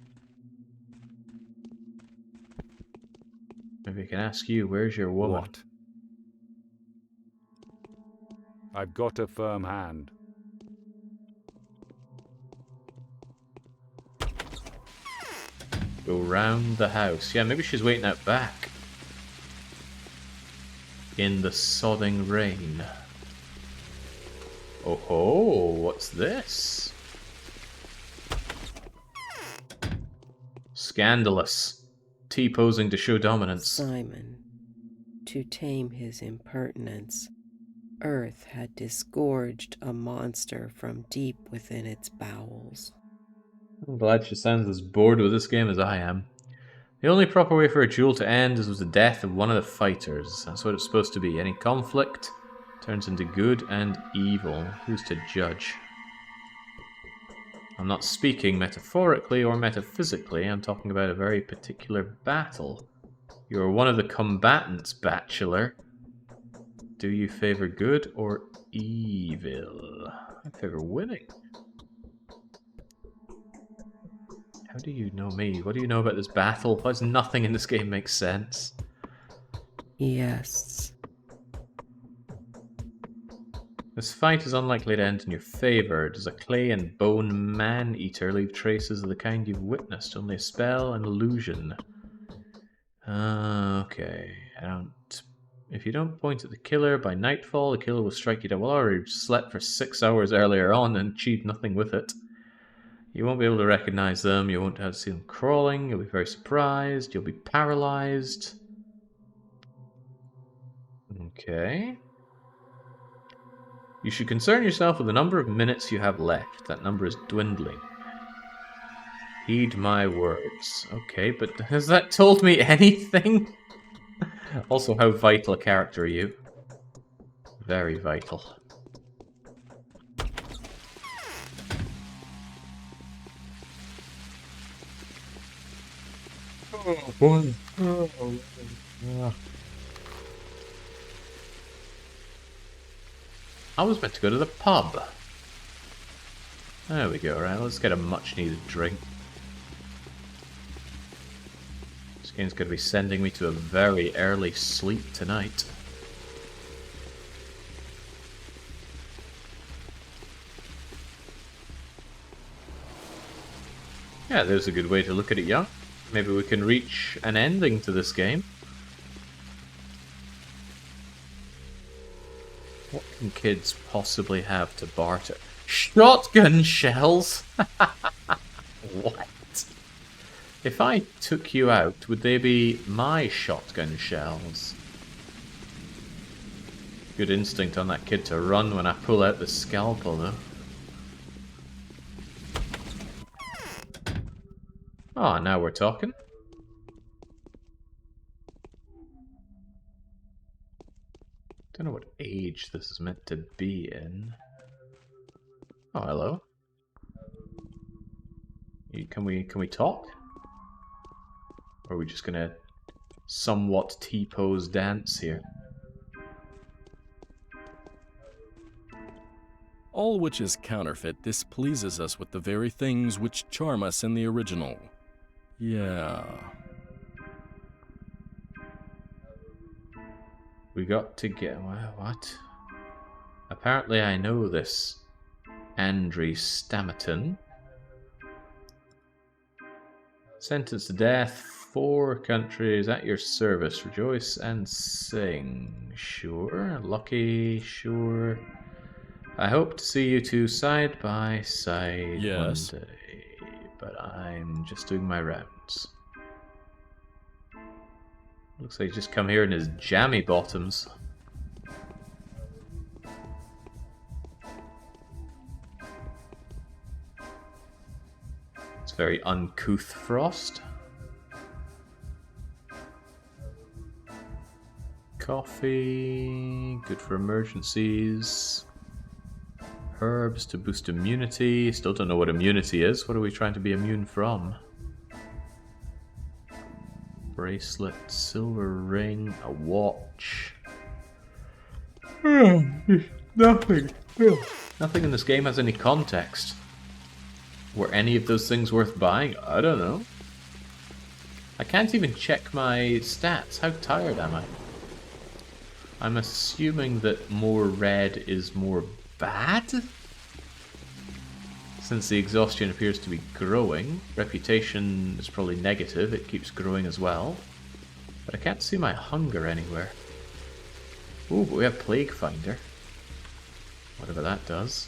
Maybe I can ask you, where's your woman? What? I've got a firm hand. Go round the house. Yeah, maybe she's waiting out back. In the sodding rain. Oh ho, what's this? Scandalous. T-posing to show dominance. Simon, to tame his impertinence, Earth had disgorged a monster from deep within its bowels. I'm glad she sounds as bored with this game as I am. The only proper way for a duel to end is with the death of one of the fighters. That's what it's supposed to be. Any conflict turns into good and evil. Who's to judge? I'm not speaking metaphorically or metaphysically. I'm talking about a very particular battle. You're one of the combatants, Bachelor. Do you favor good or evil? I favor winning. How do you know me? What do you know about this battle? Why does nothing in this game make sense? Yes. This fight is unlikely to end in your favor. Does a clay and bone man-eater leave traces of the kind you've witnessed? Only a spell and illusion. Okay. If you don't point at the killer by nightfall, the killer will strike you down. Well, I already slept for 6 hours earlier on and achieved nothing with it. You won't be able to recognize them. You won't be able to see them crawling. You'll be very surprised. You'll be paralyzed. Okay. You should concern yourself with the number of minutes you have left. That number is dwindling. Heed my words. Okay, but has that told me anything? Also, how vital a character are you? Very vital. Oh boy. I was meant to go to the pub. There we go, right? Let's get a much needed drink. This game's going to be sending me to a very early sleep tonight. Yeah, there's a good way to look at it, young. Maybe we can reach an ending to this game. What can kids possibly have to barter? Shotgun shells? What? If I took you out, would they be my shotgun shells? Good instinct on that kid to run when I pull out the scalpel, though. Oh, now we're talking. Don't know what age this is meant to be in. Oh, hello. Can we talk? Or are we just gonna somewhat T-pose dance here? All which is counterfeit displeases us with the very things which charm us in the original. Yeah. We got to get... What? Apparently I know this. Andrew Stamerton. Sentenced to death. 4 countries at your service. Rejoice and sing. Sure. Lucky. Sure. I hope to see you two side by side Yes. one day. But I'm just doing my rounds. Looks like he's just come here in his jammy bottoms. It's very uncouth frost. Coffee, good for emergencies. Herbs to boost immunity. Still don't know what immunity is. What are we trying to be immune from? Bracelet, silver ring, a watch. Nothing. Nothing in this game has any context. Were any of those things worth buying? I don't know. I can't even check my stats. How tired am I? I'm assuming that more red is more bad? Since the exhaustion appears to be growing, reputation is probably negative, it keeps growing as well. But I can't see my hunger anywhere. Ooh, but we have Plague Finder. Whatever that does.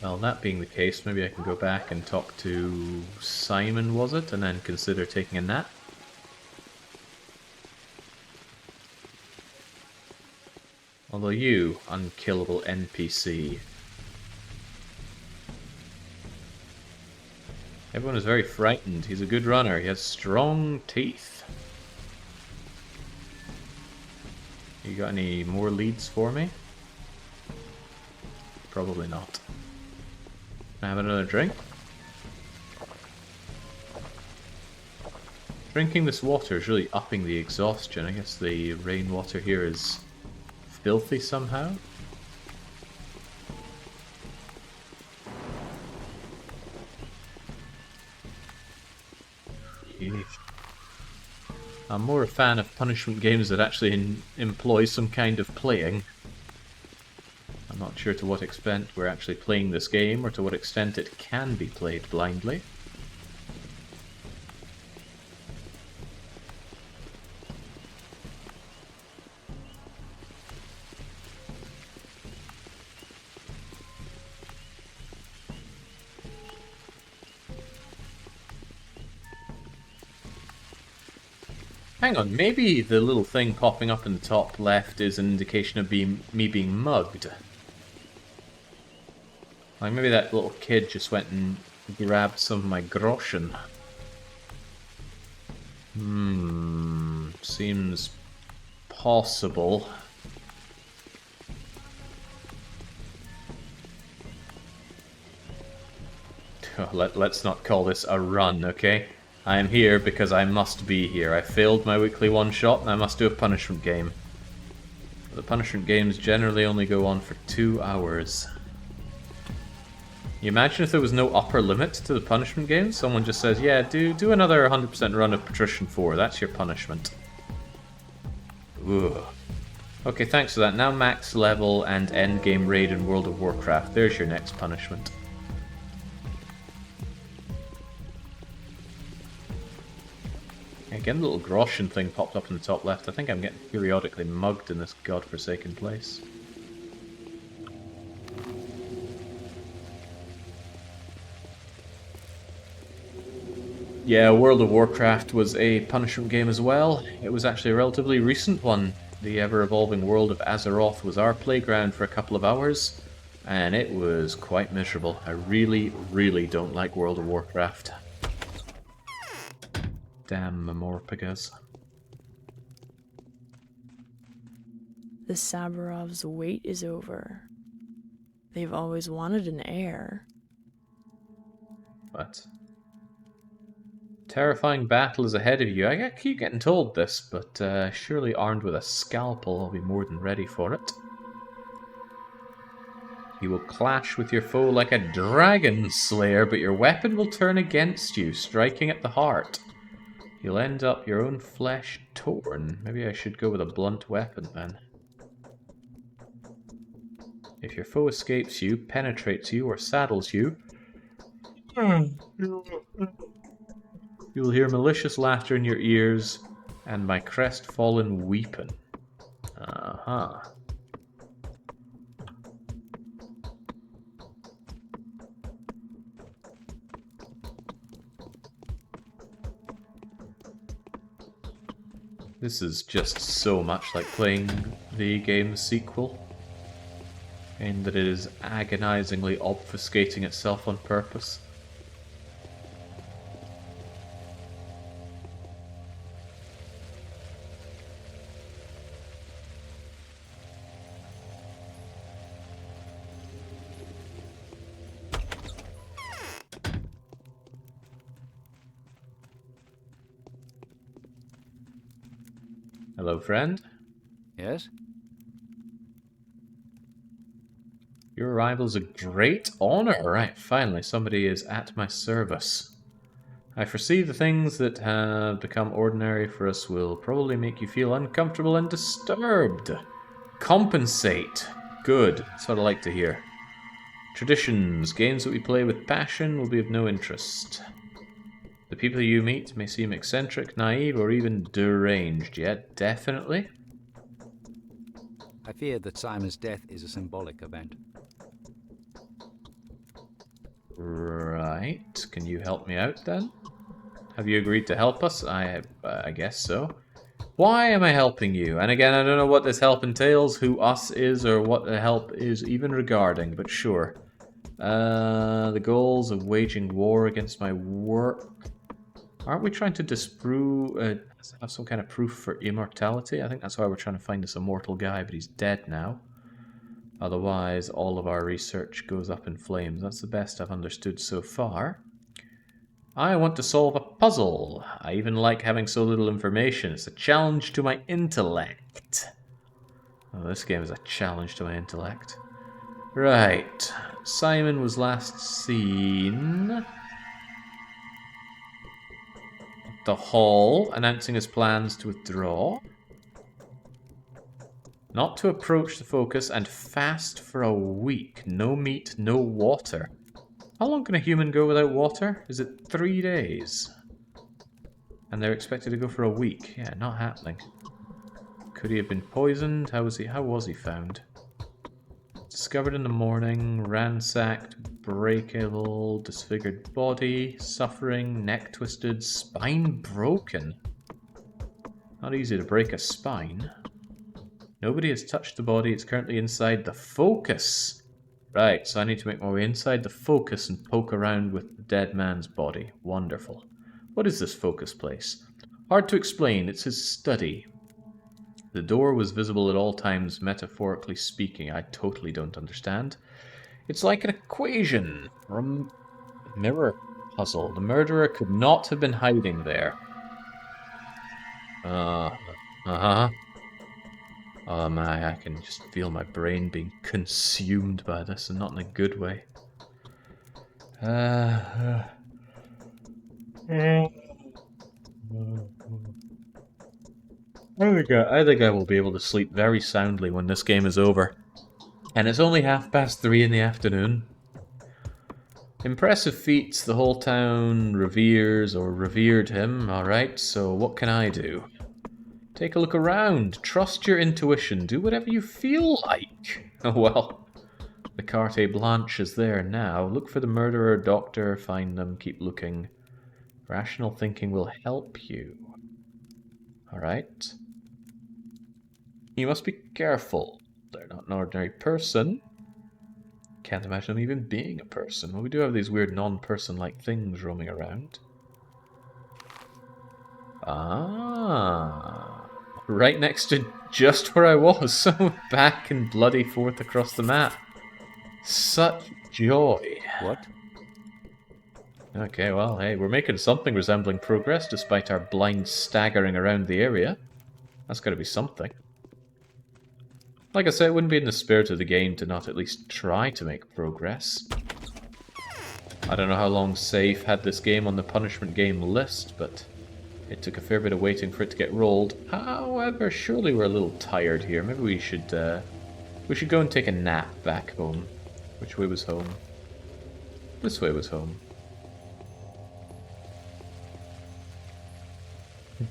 Well, that being the case, maybe I can go back and talk to Simon, was it? And then consider taking a nap? Although you, unkillable NPC. Everyone is very frightened. He's a good runner. He has strong teeth. You got any more leads for me? Probably not. Can I have another drink? Drinking this water is really upping the exhaustion. I guess the rainwater here is filthy somehow. Yeesh. I'm more a fan of punishment games that actually employ some kind of playing. I'm not sure to what extent we're actually playing this game, or to what extent it can be played blindly. Hang on, maybe the little thing popping up in the top left is an indication of me being mugged. Like maybe that little kid just went and grabbed some of my groschen. Seems possible. Let's not call this a run, okay? I am here because I must be here. I failed my weekly one-shot and I must do a punishment game. The punishment games generally only go on for 2 hours. You imagine if there was no upper limit to the punishment games? Someone just says, yeah, do another 100% run of Patrician 4. That's your punishment. Ugh. Okay, thanks for that. Now max level and endgame raid in World of Warcraft. There's your next punishment. Again, the little groschen thing popped up in the top left. I think I'm getting periodically mugged in this godforsaken place. Yeah, World of Warcraft was a punishment game as well. It was actually a relatively recent one. The ever-evolving world of Azeroth was our playground for a couple of hours, and it was quite miserable. I really, really don't like World of Warcraft. Damn Mamorpagas. The Saburovs' wait is over. They've always wanted an heir. What? Terrifying battle is ahead of you. I keep getting told this, but surely armed with a scalpel, I'll be more than ready for it. You will clash with your foe like a dragon slayer, but your weapon will turn against you, striking at the heart. You'll end up your own flesh torn. Maybe I should go with a blunt weapon then. If your foe escapes you, penetrates you, or saddles you, you will hear malicious laughter in your ears, and my crestfallen weeping. Aha. This is just so much like playing the game's sequel, in that it is agonizingly obfuscating itself on purpose. Hello, friend. Yes? Your arrival is a great honor. Right, finally, somebody is at my service. I foresee the things that have become ordinary for us will probably make you feel uncomfortable and disturbed. Compensate. Good. That's what I like to hear. Traditions. Games that we play with passion will be of no interest. The people you meet may seem eccentric, naive, or even deranged. Yet, definitely. I fear that Simon's death is a symbolic event. Right. Can you help me out then? Have you agreed to help us? I guess so. Why am I helping you? And again, I don't know what this help entails, who us is, or what the help is even regarding, but sure. The goals of waging war against my work. Aren't we trying to disprove, have some kind of proof for immortality? I think that's why we're trying to find this immortal guy, but he's dead now. Otherwise, all of our research goes up in flames. That's the best I've understood so far. I want to solve a puzzle. I even like having so little information. It's a challenge to my intellect. Oh, this game is a challenge to my intellect. Right. Simon was last seen at the hall, announcing his plans to withdraw. Not to approach the focus and fast for a week. No meat, no water. How long can a human go without water? Is it 3 days? And they're expected to go for a week. Yeah, not happening. Could he have been poisoned? How was he found? Discovered in the morning, ransacked, breakable, disfigured body, suffering, neck twisted, spine broken. Not easy to break a spine. Nobody has touched the body. It's currently inside the focus. Right, so I need to make my way inside the focus and poke around with the dead man's body. Wonderful. What is this focus place? Hard to explain. It's his study. The door was visible at all times, metaphorically speaking. I totally don't understand. It's like an equation or a mirror puzzle. The murderer could not have been hiding there. Uh-huh. Oh my, I can just feel my brain being consumed by this, and not in a good way. I think I will be able to sleep very soundly when this game is over. And it's only 3:30 in the afternoon. Impressive feats, the whole town reveres or revered him, alright, so what can I do? Take a look around, trust your intuition, do whatever you feel like. Oh well, the carte blanche is there now. Look for the murderer, doctor, find them, keep looking. Rational thinking will help you. Alright. You must be careful. They're not an ordinary person. Can't imagine them even being a person. Well, we do have these weird non-person-like things roaming around. Ah. right next to just where I was, so back and bloody forth across the map. Such joy. What? Okay, well, hey, we're making something resembling progress despite our blind staggering around the area. That's gotta be something. Like I said, it wouldn't be in the spirit of the game to not at least try to make progress. I don't know how long Safe had this game on the punishment game list, but it took a fair bit of waiting for it to get rolled. However, surely we're a little tired here. Maybe we should go and take a nap back home. Which way was home? This way was home.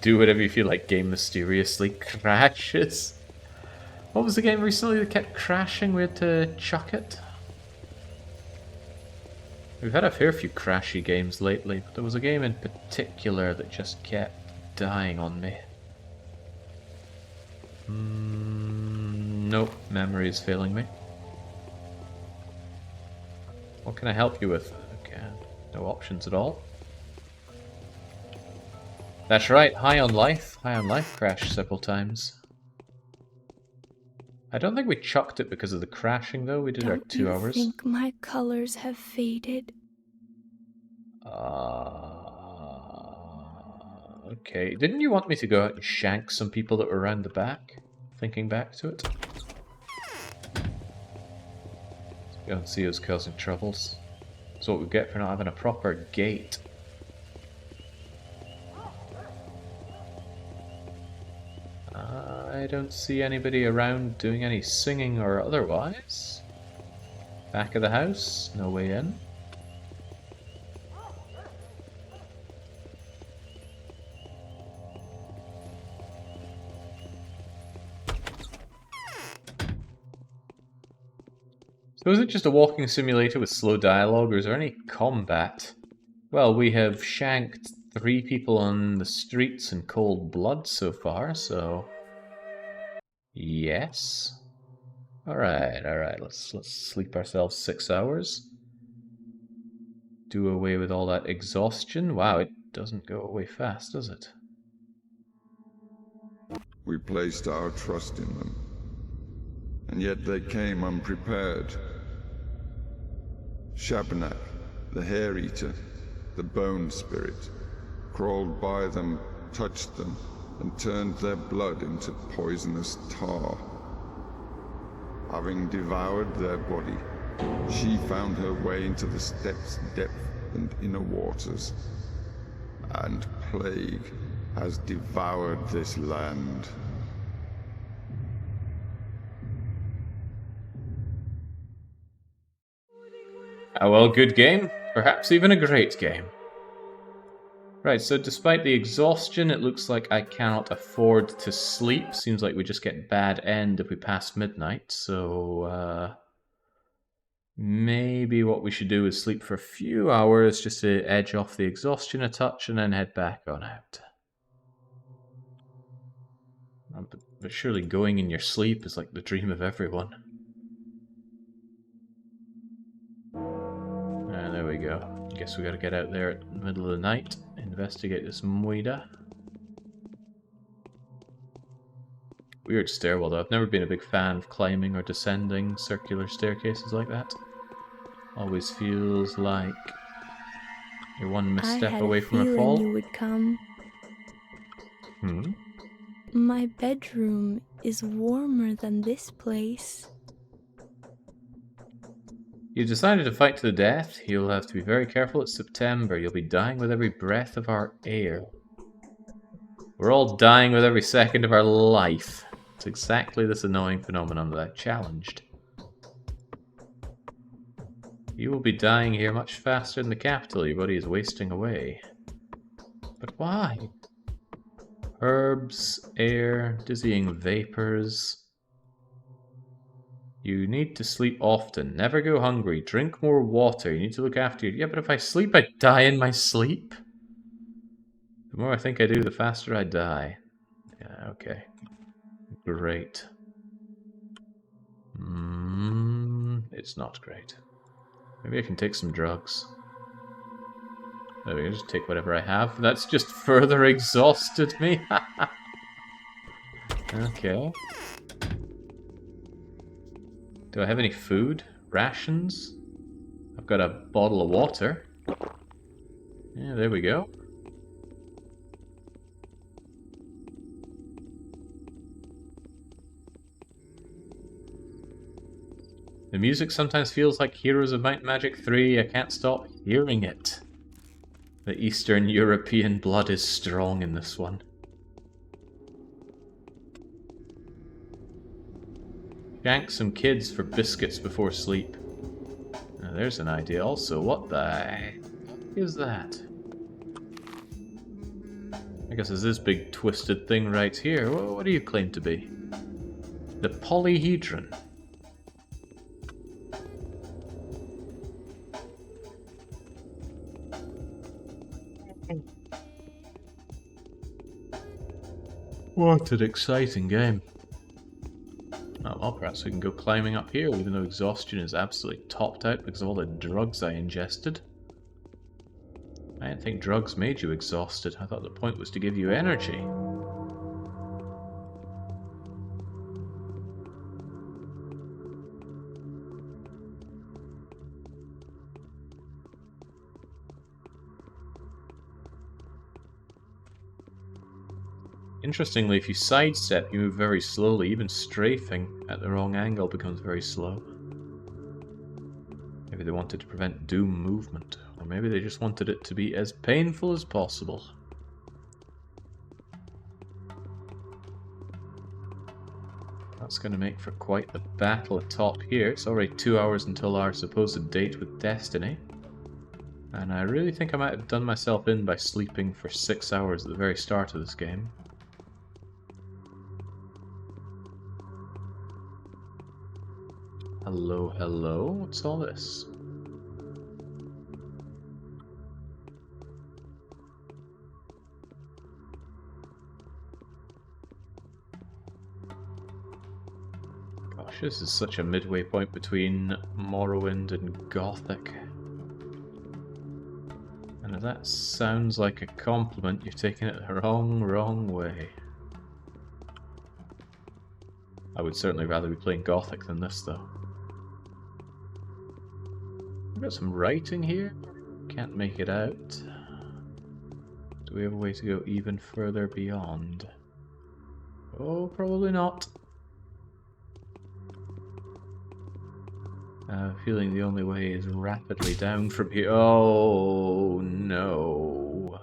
Do whatever you feel like. Game mysteriously crashes. What was the game recently that kept crashing? We had to chuck it. We've had a fair few crashy games lately, but there was a game in particular that just kept dying on me. Nope, memory is failing me. What can I help you with? Okay, no options at all. That's right, High on Life. High on Life crashed several times. I don't think we chucked it because of the crashing, though. We did our 2 hours. Don't you think my colors have faded? Okay. Didn't you want me to go out and shank some people that were around the back? Thinking back to it. Let's go and see who's causing troubles. That's what we get for not having a proper gate. I don't see anybody around doing any singing or otherwise. Back of the house, no way in. So is it just a walking simulator with slow dialogue, or is there any combat? Well, we have shanked 3 people on the streets in cold blood so far, so... Yes. Alright, let's sleep ourselves 6 hours. Do away with all that exhaustion. Wow, it doesn't go away fast, does it? We placed our trust in them, and yet they came unprepared. Shabnak, the hair-eater, the bone spirit, crawled by them, touched them, and turned their blood into poisonous tar. Having devoured their body, she found her way into the steppes' depth and inner waters, and plague has devoured this land. Ah, well, good game. Perhaps even a great game. Right, so despite the exhaustion, it looks like I cannot afford to sleep. Seems like we just get bad end if we pass midnight, so... maybe what we should do is sleep for a few hours just to edge off the exhaustion a touch and then head back on out. But surely going in your sleep is like the dream of everyone. There we go. Guess we gotta get out there at the middle of the night, investigate this moida. Weird stairwell though. I've never been a big fan of climbing or descending circular staircases like that. Always feels like you're one misstep away from a fall. You would come. My bedroom is warmer than this place. You decided to fight to the death. You'll have to be very careful. It's September. You'll be dying with every breath of our air. We're all dying with every second of our life. It's exactly this annoying phenomenon that I challenged. You will be dying here much faster in the capital. Your body is wasting away. But why? Herbs, air, dizzying vapors. You need to sleep often. Never go hungry. Drink more water. You need to look after you. Yeah, but if I sleep, I die in my sleep. The more I think I do, the faster I die. Yeah, okay. Great. It's not great. Maybe I can take some drugs. There we go, just take whatever I have. That's just further exhausted me. Okay. Do I have any food? Rations? I've got a bottle of water. Yeah, there we go. The music sometimes feels like Heroes of Might and Magic 3. I can't stop hearing it. The Eastern European blood is strong in this one. Shank some kids for biscuits before sleep. Now there's an idea also. What the heck is that? I guess it's this big twisted thing right here. What do you claim to be? The polyhedron. What an exciting game. Oh, well, perhaps we can go climbing up here, even though exhaustion is absolutely topped out because of all the drugs I ingested. I didn't think drugs made you exhausted. I thought the point was to give you energy. Interestingly, if you sidestep, you move very slowly. Even strafing at the wrong angle becomes very slow. Maybe they wanted to prevent doom movement, or maybe they just wanted it to be as painful as possible. That's going to make for quite the battle atop here. It's already 2 hours until our supposed date with Destiny. And I really think I might have done myself in by sleeping for 6 hours at the very start of this game. Hello, hello, what's all this? Gosh, this is such a midway point between Morrowind and Gothic. And if that sounds like a compliment, you've taken it the wrong way. I would certainly rather be playing Gothic than this, though. We've got some writing here. Can't make it out. Do we have a way to go even further beyond? Oh, probably not. Feeling the only way is rapidly down from here. Oh, no.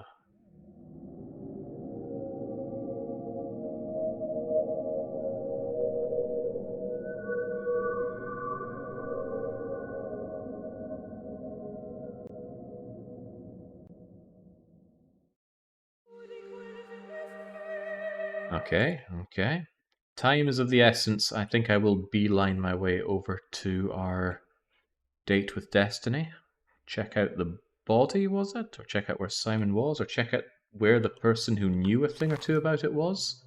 Okay, okay. Time is of the essence. I think I will beeline my way over to our date with Destiny. Check out the body, was it? Or check out where Simon was? Or check out where the person who knew a thing or two about it was?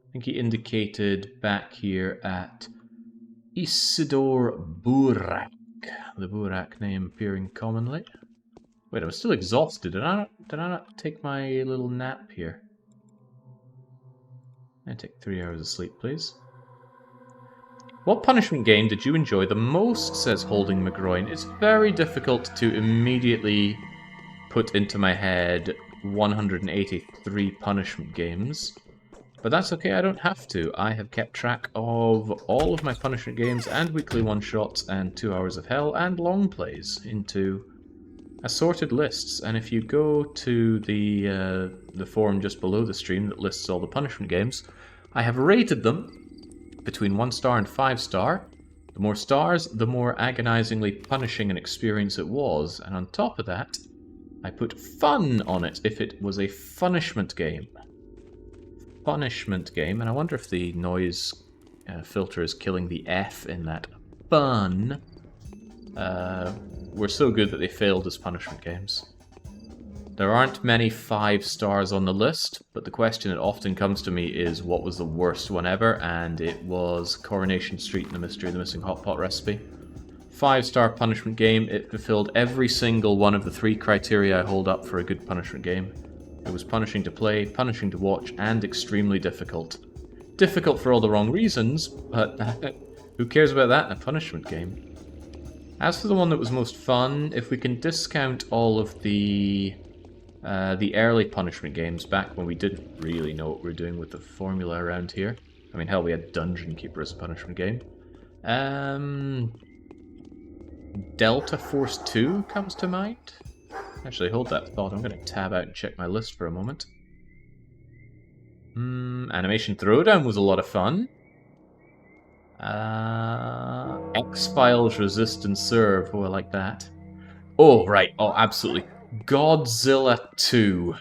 I think he indicated back here at Isidore Burak. The Burak name appearing commonly. Wait, I'm still exhausted. Did I not take my little nap here? I take 3 hours of sleep, please. What punishment game did you enjoy the most, says Holding McGroin. It's very difficult to immediately put into my head 183 punishment games. But that's okay, I don't have to. I have kept track of all of my punishment games and weekly one-shots and 2 hours of hell and long plays into assorted lists. And if you go to the forum just below the stream that lists all the punishment games, I have rated them between 1 star and 5 star. The more stars, the more agonizingly punishing an experience it was. And on top of that, I put fun on it if it was a punishment game. Punishment game, and I wonder if the noise filter is killing the F in that. Fun. Were so good that they failed as punishment games. There aren't many 5 stars on the list, but the question that often comes to me is what was the worst one ever, and it was Coronation Street and the Mystery of the Missing Hot Pot Recipe. 5-star punishment game. It fulfilled every single one of the 3 criteria I hold up for a good punishment game. It was punishing to play, punishing to watch, and extremely difficult. difficult for all the wrong reasons, but who cares about that in a punishment game? As for the one that was most fun, if we can discount all of the early punishment games back when we didn't really know what we were doing with the formula around here. I mean, hell, we had Dungeon Keeper as a punishment game. Delta Force 2 comes to mind. Actually, hold that thought. I'm going to tab out and check my list for a moment. Animation Throwdown was a lot of fun. X-Files Resist and Serve. Oh, I like that. Oh, right. Oh, absolutely. Godzilla 2.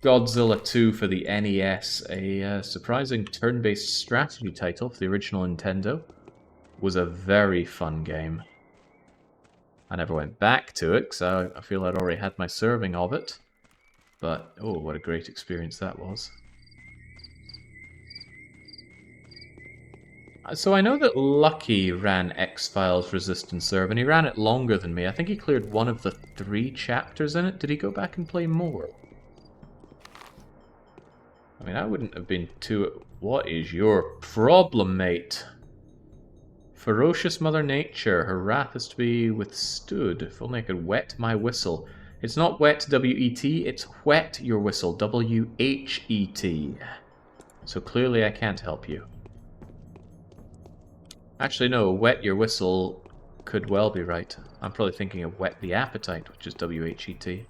Godzilla 2 for the NES. A surprising turn-based strategy title for the original Nintendo. Was a very fun game. I never went back to it, because I feel I'd already had my serving of it. But, oh, what a great experience that was. So I know that Lucky ran X-Files Resist and Serve, and he ran it longer than me. I think he cleared one of the 3 chapters in it. Did he go back and play more? I mean, I wouldn't have been too... What is your problem, mate? Ferocious Mother Nature, her wrath is to be withstood. If only I could wet my whistle. It's not wet, W-E-T, it's whet your whistle, W-H-E-T. So clearly I can't help you. Actually, no, wet your whistle could well be right. I'm probably thinking of whet the appetite, which is W-H-E-T.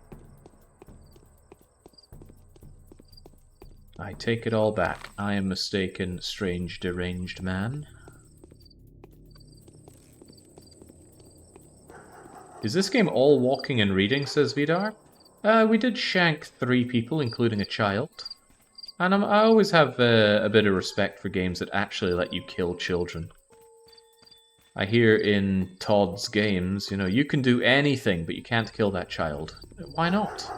I take it all back. I am mistaken, strange, deranged man. Is this game all walking and reading, says Vidar? We did shank 3 people, including a child. And I always have a bit of respect for games that actually let you kill children. I hear in Todd's games, you know, you can do anything, but you can't kill that child. Why not?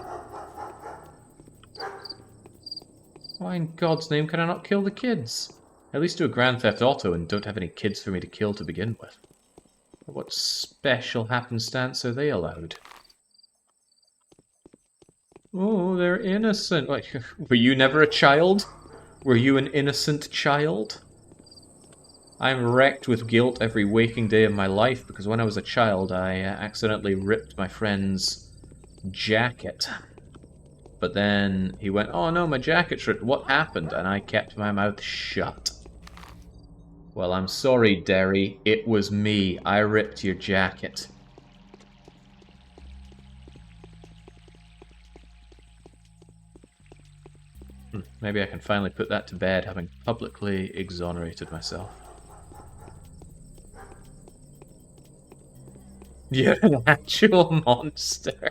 Why in God's name can I not kill the kids? At least do a Grand Theft Auto and don't have any kids for me to kill to begin with. What special happenstance are they allowed? Oh, they're innocent. Like, were you never a child? Were you an innocent child? I'm wrecked with guilt every waking day of my life because when I was a child I accidentally ripped my friend's jacket. But then he went, oh no, my jacket's ripped. What happened? And I kept my mouth shut. Well, I'm sorry, Derry. It was me. I ripped your jacket. Maybe I can finally put that to bed, having publicly exonerated myself. You're an actual monster.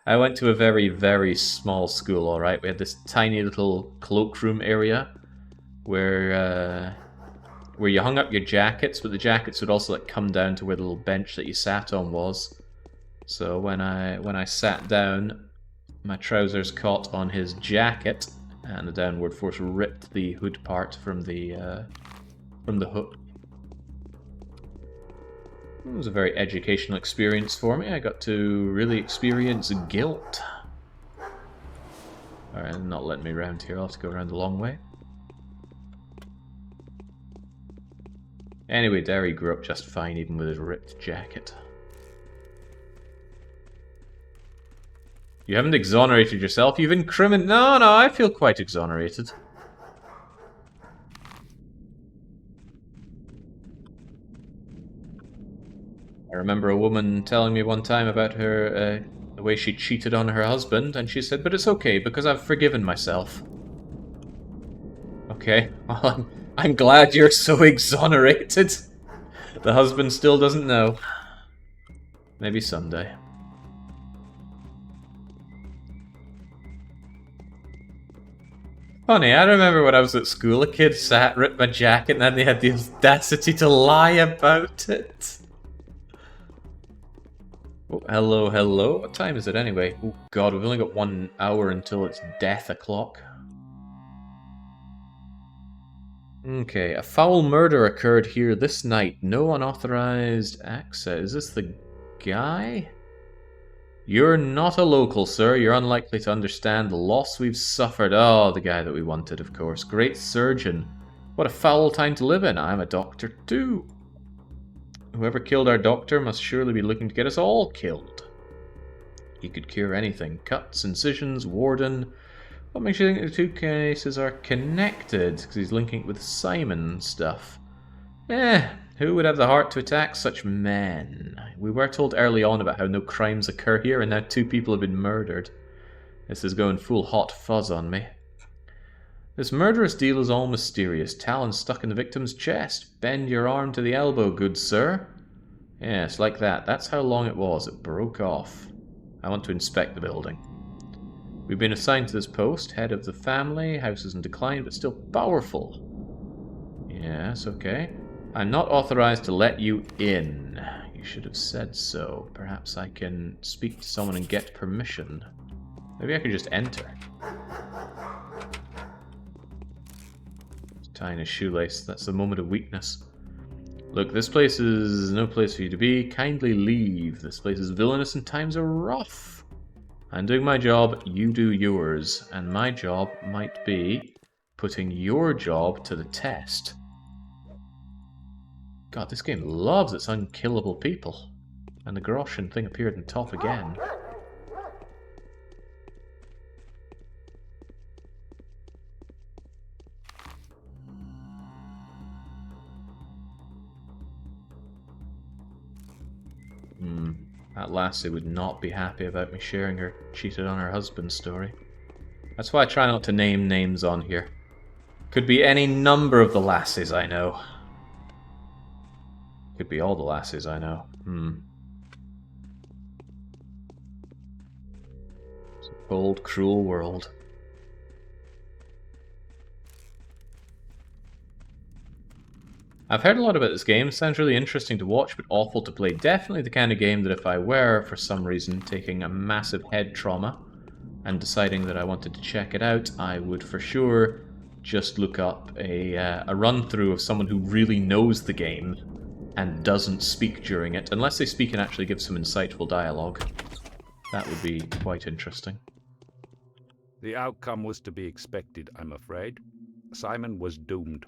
I went to a very, very small school, alright? We had this tiny little cloakroom area where you hung up your jackets, but the jackets would also like come down to where the little bench that you sat on was. So when I sat down, my trousers caught on his jacket, and the downward force ripped the hood part from the hook. It was a very educational experience for me. I got to really experience guilt. Alright, not letting me around here. I'll have to go around the long way. Anyway, Derry grew up just fine even with his ripped jacket. You haven't exonerated yourself, you've incriminated... No, I feel quite exonerated. I remember a woman telling me one time about her, the way she cheated on her husband, and she said, but it's okay, because I've forgiven myself. Okay, well, I'm glad you're so exonerated. The husband still doesn't know. Maybe someday. Funny, I remember when I was at school, a kid sat, ripped my jacket, and then they had the audacity to lie about it. Oh, hello, hello. What time is it anyway? Oh god, we've only got 1 hour until it's death o'clock. Okay, a foul murder occurred here this night. No unauthorized access. Is this the guy? You're not a local, sir. You're unlikely to understand the loss we've suffered. Oh, the guy that we wanted, of course. Great surgeon. What a foul time to live in. I'm a doctor, too. Whoever killed our doctor must surely be looking to get us all killed. He could cure anything. Cuts, incisions, warden. What makes you think the two cases are connected? Because he's linking it with Simon and stuff. Who would have the heart to attack such men? We were told early on about how no crimes occur here, and now 2 people have been murdered. This is going full hot fuzz on me. This murderous deal is all mysterious. Talons stuck in the victim's chest. Bend your arm to the elbow, good sir. Yes, like that. That's how long it was. It broke off. I want to inspect the building. We've been assigned to this post. Head of the family. House is in decline, but still powerful. Yes, okay. I'm not authorized to let you in. You should have said so. Perhaps I can speak to someone and get permission. Maybe I could just enter. Tying a shoelace. That's the moment of weakness. Look, this place is no place for you to be. Kindly leave. This place is villainous and times are rough. I'm doing my job, you do yours. And my job might be putting your job to the test. God, this game loves its unkillable people. And the Groshen thing appeared on top again. That lassie would not be happy about me sharing her cheated on her husband story. That's why I try not to name names on here. Could be any number of the lassies I know. Could be all the lassies I know. It's a cold, cruel world. I've heard a lot about this game. It sounds really interesting to watch, but awful to play. Definitely the kind of game that if I were, for some reason, taking a massive head trauma and deciding that I wanted to check it out, I would for sure just look up a run-through of someone who really knows the game and doesn't speak during it, unless they speak and actually give some insightful dialogue. That would be quite interesting. The outcome was to be expected, I'm afraid. Simon was doomed.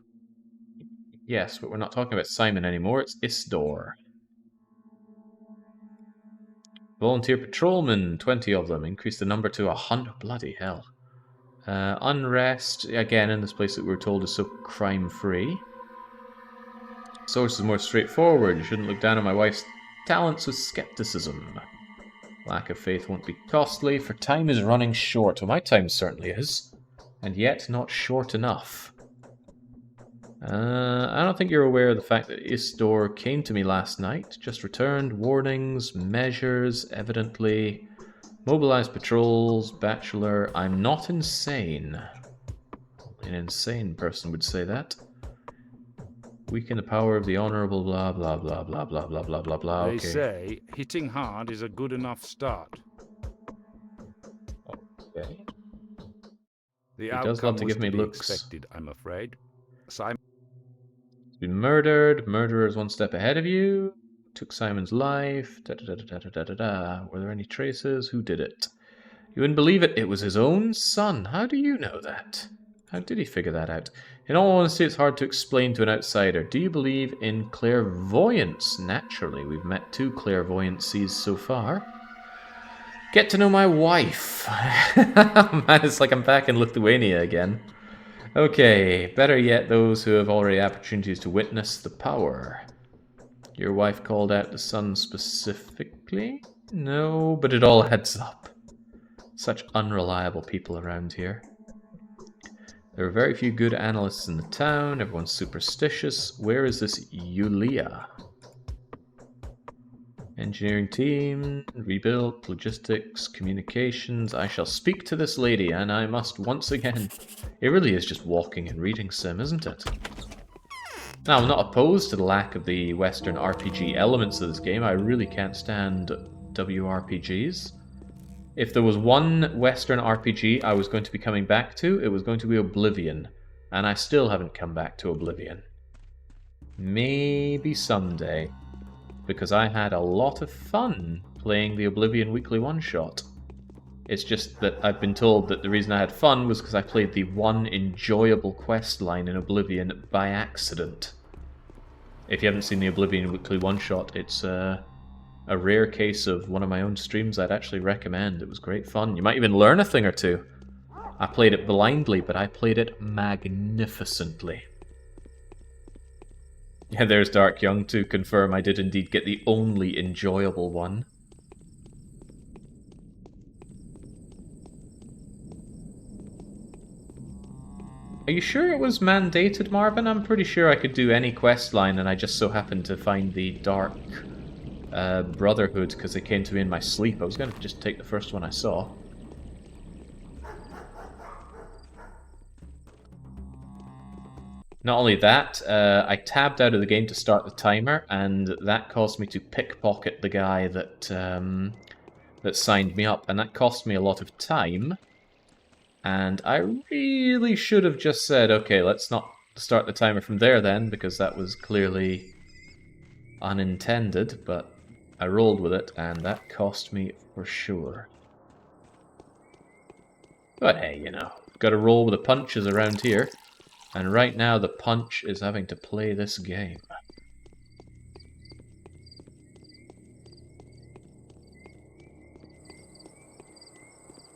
Yes, but we're not talking about Simon anymore, it's Isdor. Volunteer patrolmen, 20 of them. Increase the number to 100. Bloody hell. Unrest, again, in this place that we were told is so crime-free. Source is more straightforward. You shouldn't look down on my wife's talents with skepticism. Lack of faith won't be costly, for time is running short. Well, my time certainly is. And yet not short enough. I don't think you're aware of the fact that Isdor came to me last night. Just returned. Warnings, measures, evidently. Mobilized patrols, Bachelor. I'm not insane. An insane person would say that. Weaken the power of the honorable blah blah blah blah blah blah blah blah blah. They say hitting hard is a good enough start. Okay. The He outcome does love to was give me be looks. expected, I'm afraid. Simon Been murdered. Murderer is one step ahead of you. Took Simon's life. Da da da da da da da da. Were there any traces? Who did it? You wouldn't believe it. It was his own son. How do you know that? How did he figure that out? In all honesty, it's hard to explain to an outsider. Do you believe in clairvoyance? Naturally, we've met 2 clairvoyancies so far. Get to know my wife. Man, it's like I'm back in Lithuania again. Okay, better yet, those who have already had opportunities to witness the power. Your wife called out the son specifically? No, but it all adds up. Such unreliable people around here. There are very few good analysts in the town. Everyone's superstitious. Where is this Yulia? Engineering team, rebuild, logistics, communications. I shall speak to this lady, and I must once again. It really is just walking and reading sim, isn't it? Now, I'm not opposed to the lack of the Western RPG elements of this game. I really can't stand WRPGs. If there was one Western RPG I was going to be coming back to, it was going to be Oblivion. And I still haven't come back to Oblivion. Maybe someday. because I had a lot of fun playing the Oblivion Weekly One-Shot. It's just that I've been told that the reason I had fun was because I played the one enjoyable quest line in Oblivion by accident. If you haven't seen the Oblivion Weekly One-Shot, it's a rare case of one of my own streams I'd actually recommend. It was great fun. You might even learn a thing or two. I played it blindly, but I played it magnificently. Yeah, there's Dark Young to confirm I did indeed get the only enjoyable one. Are you sure it was mandated, Marvin? I'm pretty sure I could do any quest line, and I just so happened to find the Dark Brotherhood because they came to me in my sleep. I was going to just take the first one I saw. Not only that, I tabbed out of the game to start the timer, and that caused me to pickpocket the guy that that signed me up, and that cost me a lot of time. And I really should have just said, okay, let's not start the timer from there then, because that was clearly unintended, but I rolled with it, and that cost me for sure. But hey, you know, gotta roll with the punches around here. And right now the punch is having to play this game.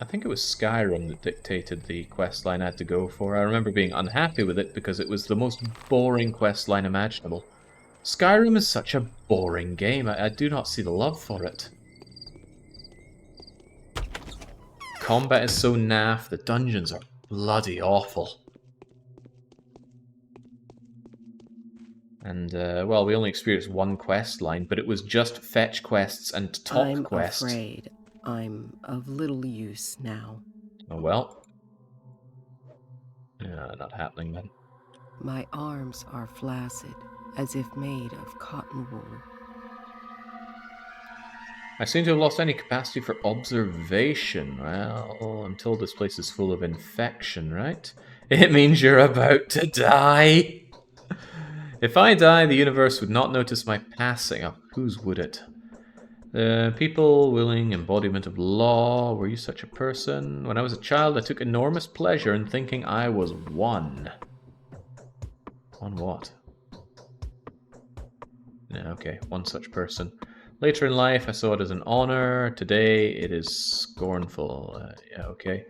I think it was Skyrim that dictated the questline I had to go for. I remember being unhappy with it because it was the most boring questline imaginable. Skyrim is such a boring game. I do not see the love for it. Combat is so naff. The dungeons are bloody awful. And, well, we only experienced one quest line, but it was just fetch quests and talk quests. I'm afraid I'm of little use now. Oh, well. Not happening then. My arms are flaccid, as if made of cotton wool. I seem to have lost any capacity for observation. Well, I'm told this place is full of infection, right? It means you're about to die! If I die, the universe would not notice my passing. Oh, whose would it? People, willing embodiment of law. Were you such a person? When I was a child, I took enormous pleasure in thinking I was one. One what? Yeah, okay, one such person. Later in life, I saw it as an honor. Today, it is scornful. Yeah, okay.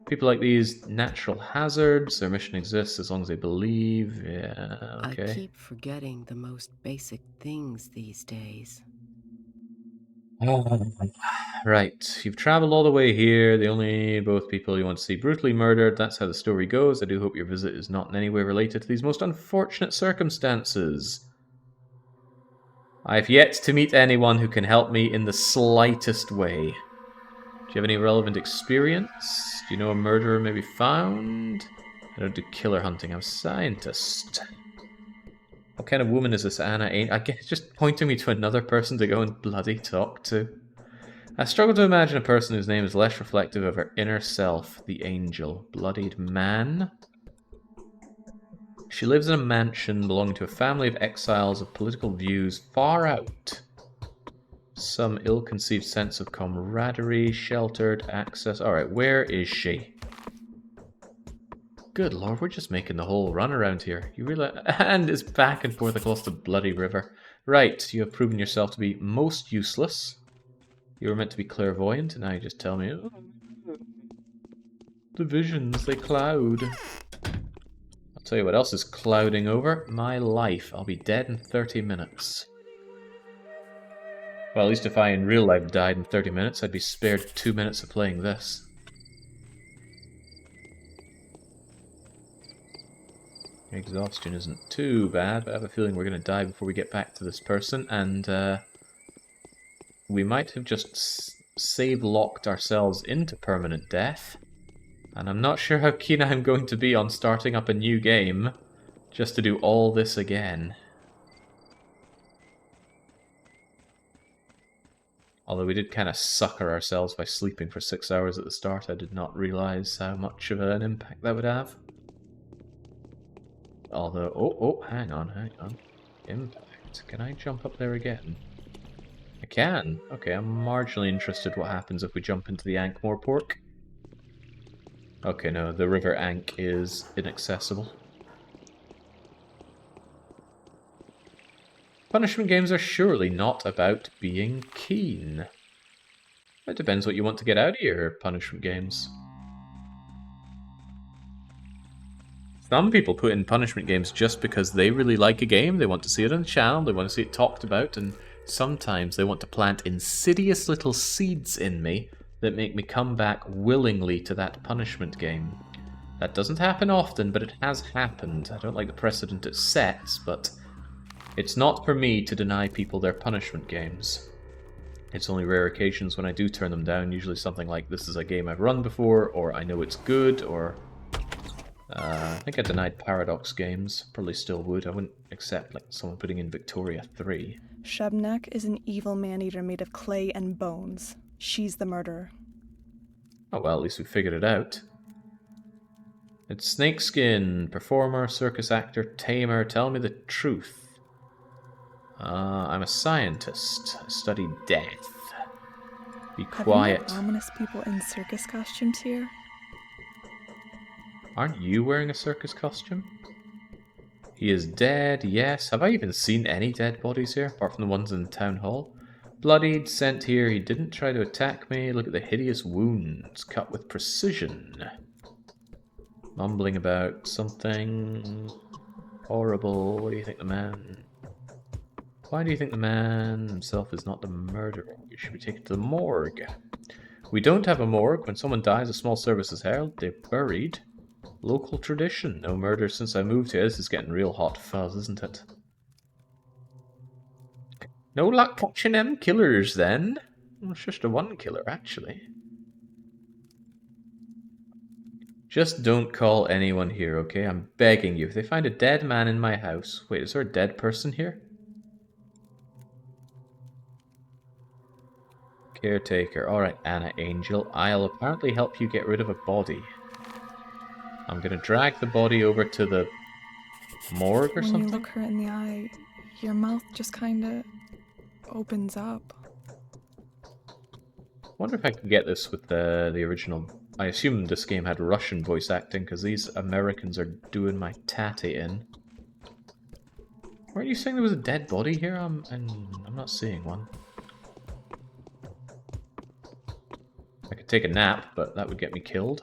People like these, natural hazards. Their mission exists as long as they believe. Yeah, okay. I keep forgetting the most basic things these days. Right, you've traveled all the way here. The only both people you want to see brutally murdered. That's how the story goes. I do hope your visit is not in any way related to these most unfortunate circumstances. I've yet to meet anyone who can help me in the slightest way. Do you have any relevant experience? Do you know a murderer may be found? I don't do killer hunting. I'm a scientist. What kind of woman is this Anna? I guess just pointing me to another person to go and bloody talk to. I struggle to imagine a person whose name is less reflective of her inner self, the angel. Bloodied man. She lives in a mansion belonging to a family of exiles of political views far out. Some ill-conceived sense of camaraderie, sheltered access. Alright, where is she? Good lord, we're just making the whole run around here. You realize? And it's back and forth across the bloody river. Right, you have proven yourself to be most useless. You were meant to be clairvoyant, and now you just tell me, oh, the visions, they cloud. I'll tell you what else is clouding over. My life. I'll be dead in 30 minutes. Well, at least if I in real life died in 30 minutes, I'd be spared 2 minutes of playing this. Exhaustion isn't too bad, but I have a feeling we're going to die before we get back to this person, and we might have just save-locked ourselves into permanent death, and I'm not sure how keen I'm going to be on starting up a new game just to do all this again. Although we did kind of sucker ourselves by sleeping for 6 hours at the start, I did not realize how much of an impact that would have. Although, oh, hang on. Impact. Can I jump up there again? I can. Okay, I'm marginally interested what happens if we jump into the Ankh-Mor pork. Okay, no, the River Ankh is inaccessible. Punishment games are surely not about being keen. It depends what you want to get out of your punishment games. Some people put in punishment games just because they really like a game, they want to see it on the channel, they want to see it talked about, and sometimes they want to plant insidious little seeds in me that make me come back willingly to that punishment game. That doesn't happen often, but it has happened. I don't like the precedent it sets, but it's not for me to deny people their punishment games. It's only rare occasions when I do turn them down, usually something like this is a game I've run before, or I know it's good, or... I think I denied Paradox games, probably still would. I wouldn't accept like someone putting in Victoria 3. Shebnek is an evil man-eater made of clay and bones. She's the murderer. Oh well, at least we figured it out. It's Snakeskin, performer, circus actor, tamer, tell me the truth. I'm a scientist. I study death. Be quiet. Have you met ominous people in circus costumes here? Aren't you wearing a circus costume? He is dead, yes. Have I even seen any dead bodies here, apart from the ones in the town hall? Bloodied, sent here. He didn't try to attack me. Look at the hideous wounds, cut with precision. Mumbling about something horrible. What do you think the man... Why do you think the man himself is not the murderer? You should be taken to the morgue. We don't have a morgue. When someone dies, a small service is held. They're buried. Local tradition. No murder since I moved here. This is getting real hot fuzz, isn't it? No luck catching them killers, then? Well, it's just a one killer, actually. Just don't call anyone here, okay? I'm begging you. If they find a dead man in my house... Wait, is there a dead person here? Caretaker. Alright, Anna Angel. I'll apparently help you get rid of a body. I'm gonna drag the body over to the morgue or something? When you look her in the eye, your mouth just kinda opens up. Wonder if I can get this with the original... I assume this game had Russian voice acting, because these Americans are doing my tatty in. Weren't you saying there was a dead body here? I'm not seeing one. I could take a nap, but that would get me killed.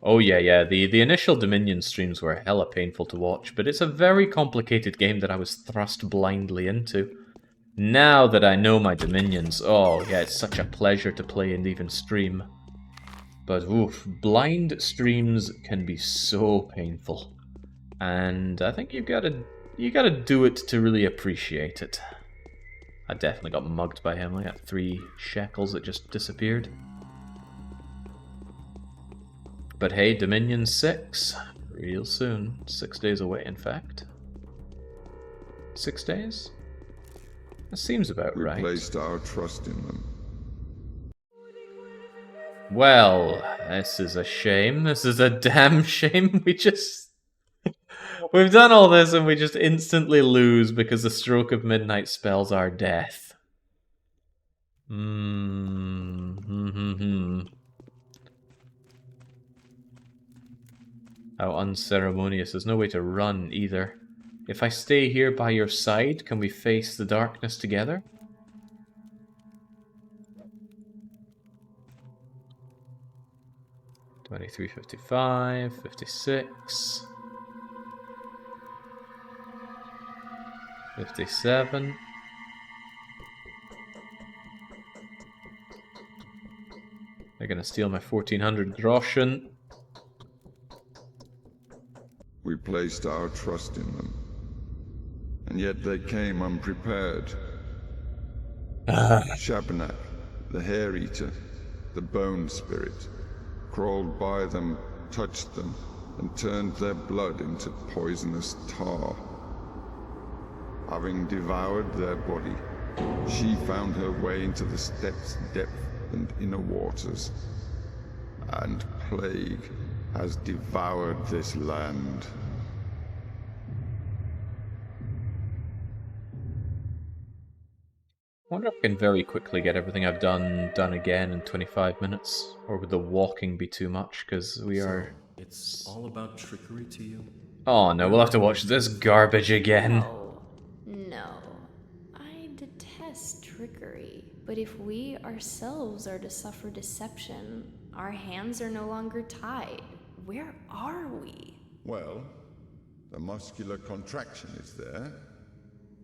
Oh yeah, the initial Dominion streams were hella painful to watch, but it's a very complicated game that I was thrust blindly into. Now that I know my Dominions, oh yeah, it's such a pleasure to play and even stream. But oof, blind streams can be so painful. And I think you gotta do it to really appreciate it. I definitely got mugged by him. I got 3 shekels that just disappeared. But hey, Dominion 6. Real soon. 6 days away, in fact. 6 days? That seems about right. We placed our trust in them. Well, this is a shame. This is a damn shame. We've done all this and we just instantly lose because the stroke of midnight spells our death. How unceremonious. There's no way to run either. If I stay here by your side, can we face the darkness together? $23.55, 56, 57. They're gonna steal my 1400 groschen. We placed our trust in them. And yet they came unprepared. Shabnak, the hair-eater, the bone spirit, crawled by them, touched them, and turned their blood into poisonous tar. Having devoured their body, she found her way into the steppes' depth and inner waters. And plague has devoured this land. wonder if I can very quickly get everything I've done again in 25 minutes. Or would the walking be too much? Because we are... It's all about trickery to you? Oh no, we'll have to watch this garbage again. No. I detest trickery. But if we ourselves are to suffer deception, our hands are no longer tied. Where are we? Well, the muscular contraction is there.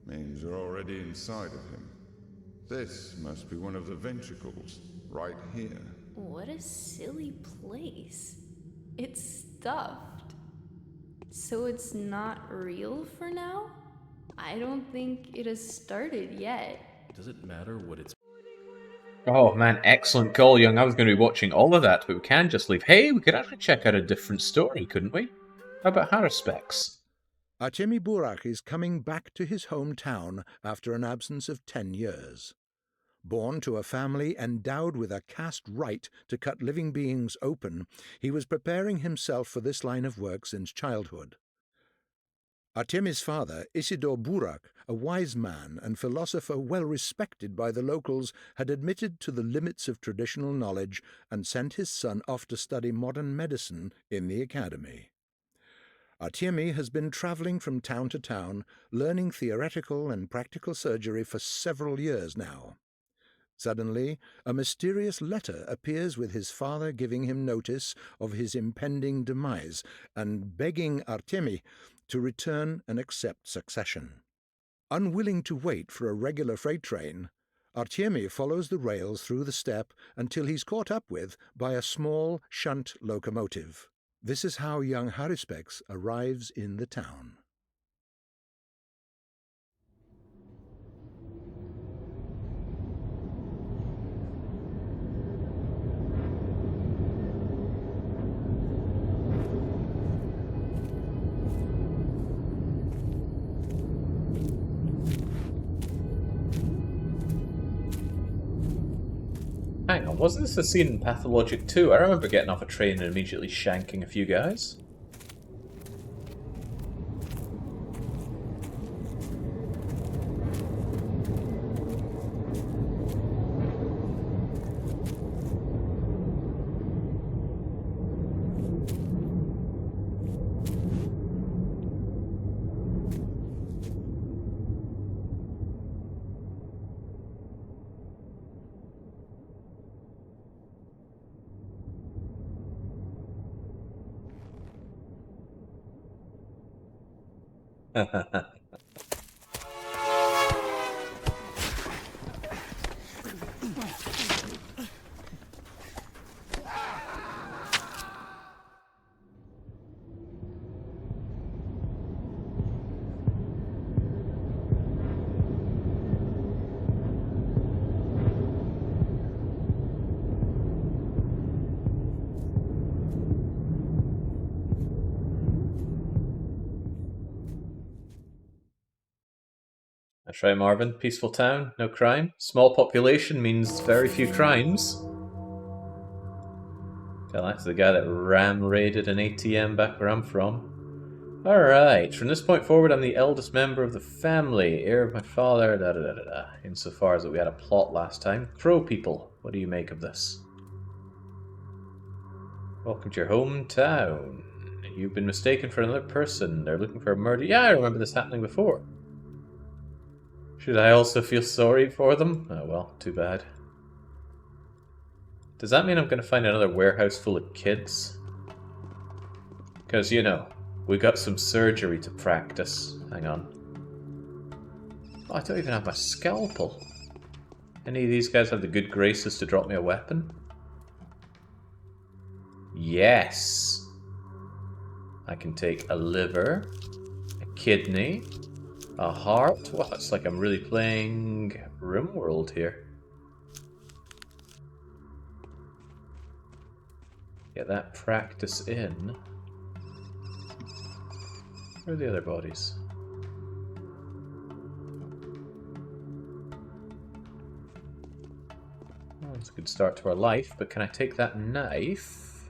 Means you're already inside of him. This must be one of the ventricles, right here. What a silly place. It's stuffed. So it's not real for now? I don't think it has started yet. Does it matter what it's... Oh man, excellent call, Young. I was going to be watching all of that, but we can just leave. Hey, we could actually check out a different story, couldn't we? How about Haruspex? Artemi Burak is coming back to his hometown after an absence of 10 years. Born to a family endowed with a caste right to cut living beings open, he was preparing himself for this line of work since childhood. Artemi's father, Isidore Burak, a wise man and philosopher well respected by the locals, had admitted to the limits of traditional knowledge and sent his son off to study modern medicine in the academy. Artemi has been traveling from town to town, learning theoretical and practical surgery for several years now. Suddenly, a mysterious letter appears with his father giving him notice of his impending demise and begging Artemi to return and accept succession. Unwilling to wait for a regular freight train, Artemi follows the rails through the steppe until he's caught up with by a small shunt locomotive. This is how young Haruspex arrives in the town. Hang on, wasn't this a scene in Pathologic 2? I remember getting off a train and immediately shanking a few guys. That's right, Marvin. Peaceful town, no crime. Small population means very few crimes. Tell that to the guy that ram-raided an ATM back where I'm from. Alright, from this point forward, I'm the eldest member of the family, heir of my father, da-da-da-da-da. Insofar as that we had a plot last time. Crow people, what do you make of this? Welcome to your hometown. You've been mistaken for another person. They're looking for a murder. Yeah, I remember this happening before. Should I also feel sorry for them? Oh well, too bad. Does that mean I'm going to find another warehouse full of kids? Because, you know, we got some surgery to practice. Hang on. Oh, I don't even have my scalpel. Any of these guys have the good graces to drop me a weapon? Yes! I can take a liver, a kidney, a heart. Wow, it's like I'm really playing RimWorld here. Get that practice in. Where are the other bodies? Well, it's a good start to our life, but can I take that knife?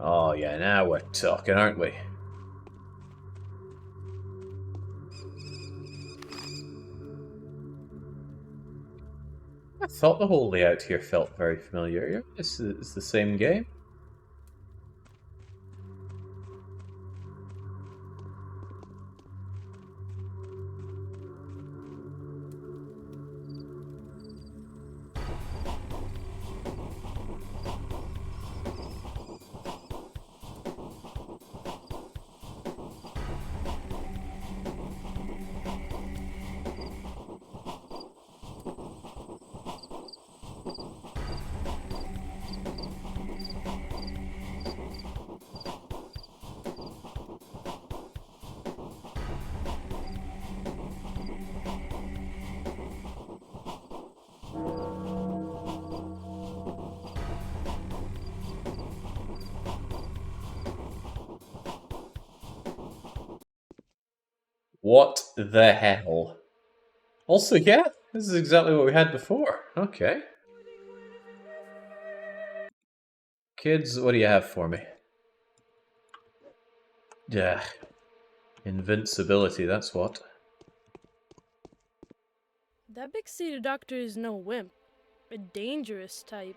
Oh yeah, now we're talking, aren't we? I thought the whole layout here felt very familiar. This is the same game. What the hell? Also, yeah, this is exactly what we had before. Okay. Kids, what do you have for me? Yeah. Invincibility, that's what. That big city doctor is no wimp. A dangerous type.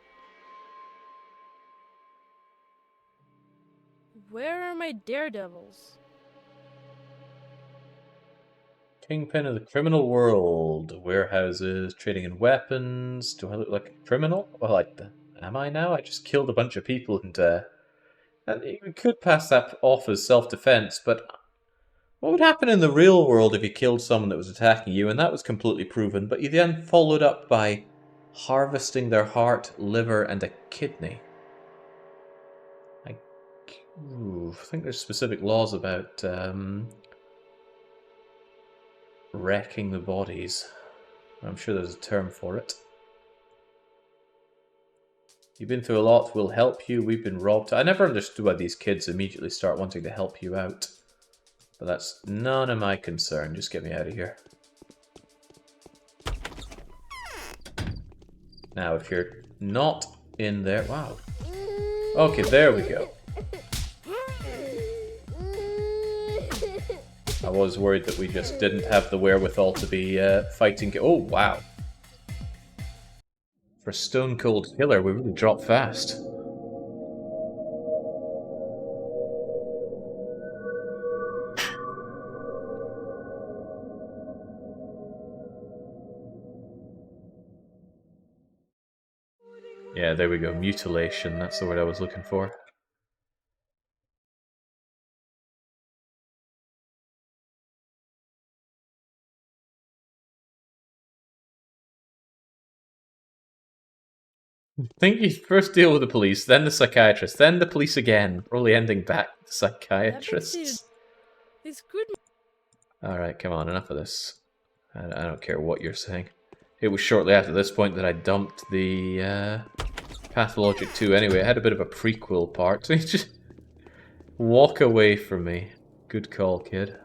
Where are my daredevils? Kingpin of the criminal world. Warehouses, trading in weapons. Do I look like a criminal? Well, am I now? I just killed a bunch of people and you could pass that off as self-defense, but what would happen in the real world if you killed someone that was attacking you and that was completely proven, but you then followed up by harvesting their heart, liver, and a kidney? I think there's specific laws about wrecking the bodies. I'm sure there's a term for it. You've been through a lot, we'll help you, we've been robbed. I never understood why these kids immediately start wanting to help you out. But that's none of my concern, just get me out of here. Now, if you're not in there... Wow. Okay, there we go. I was worried that we just didn't have the wherewithal to be fighting... Oh, wow. For a Stone Cold Killer, we really dropped fast. Yeah, there we go. Mutilation, that's the word I was looking for. I think you first deal with the police, then the psychiatrist, then the police again, probably ending back with the psychiatrists. Alright, come on, enough of this. I don't care what you're saying. It was shortly after this point that I dumped the Pathologic 2 anyway. It had a bit of a prequel part, so you just walk away from me. Good call, kid.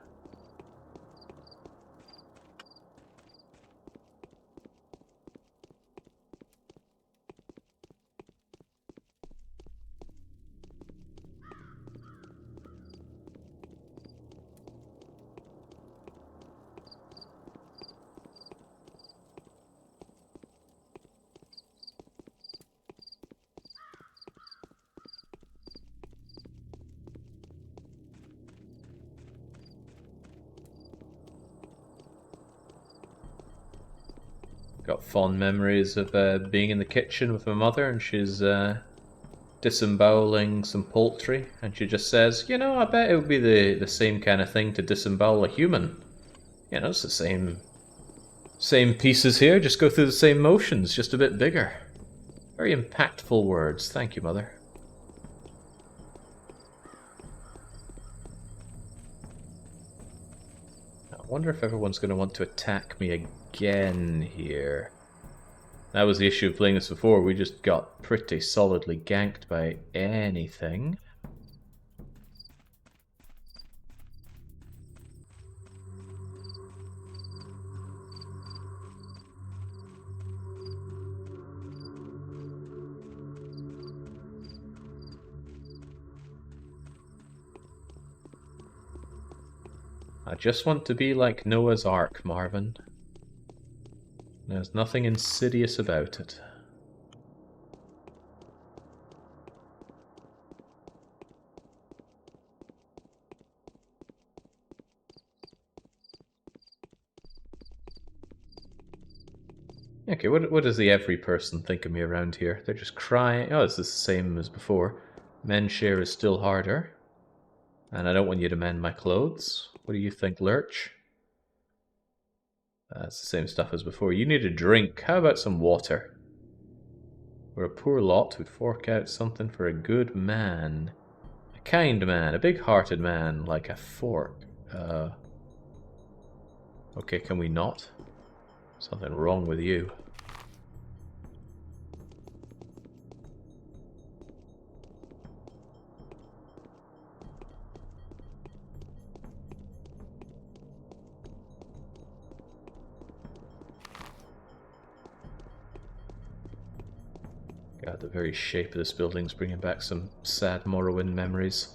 Got fond memories of being in the kitchen with my mother, and she's disemboweling some poultry, and she just says, you know, I bet it would be the same kind of thing to disembowel a human. You know, it's the same pieces here, just go through the same motions, just a bit bigger. Very impactful words. Thank you, Mother. I wonder if everyone's going to want to attack me again here. That was the issue of playing this before. We just got pretty solidly ganked by anything. I just want to be like Noah's Ark, Marvin. There's nothing insidious about it. Okay, what does the every person think of me around here? They're just crying. Oh, it's the same as before. Men's share is still harder. And I don't want you to mend my clothes. What do you think, Lurch? That's the same stuff as before. You need a drink. How about some water? We're a poor lot who'd fork out something for a good man. A kind man. A big-hearted man. Like a fork. Okay, can we not? Something wrong with you. God, the very shape of this building's bringing back some sad Morrowind memories.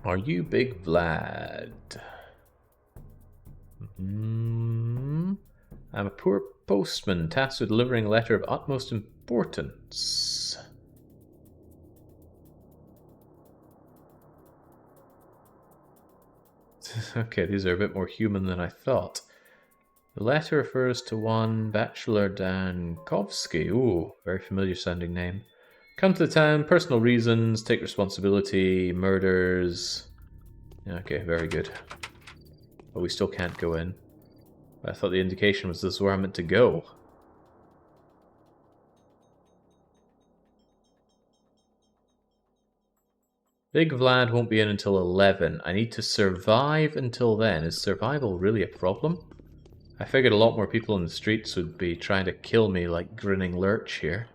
Are you Big Vlad? I'm a poor postman tasked with delivering a letter of utmost importance. Okay, these are a bit more human than I thought. The letter refers to one Bachelor Dankovsky. Ooh, very familiar sounding name. Come to the town, personal reasons, take responsibility, murders. Okay, very good. But we still can't go in. I thought the indication was this is where I'm meant to go. Big Vlad won't be in until 11. I need to survive until then. Is survival really a problem? I figured a lot more people in the streets would be trying to kill me like Grinning Lurch here.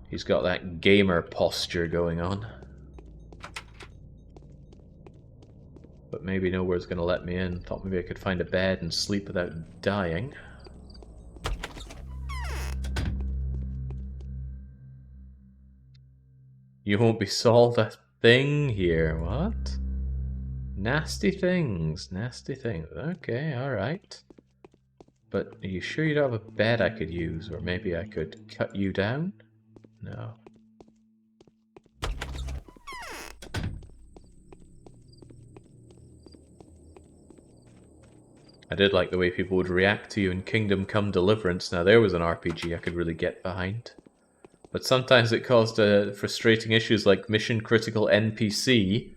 He's got that gamer posture going on. But maybe nowhere's going to let me in. Thought maybe I could find a bed and sleep without dying. You won't be solved a thing here. What? Nasty things. Nasty things. Okay, alright. But are you sure you don't have a bed I could use? Or maybe I could cut you down? No. I did like the way people would react to you in Kingdom Come Deliverance. Now there was an RPG I could really get behind. But sometimes it caused frustrating issues like mission critical NPC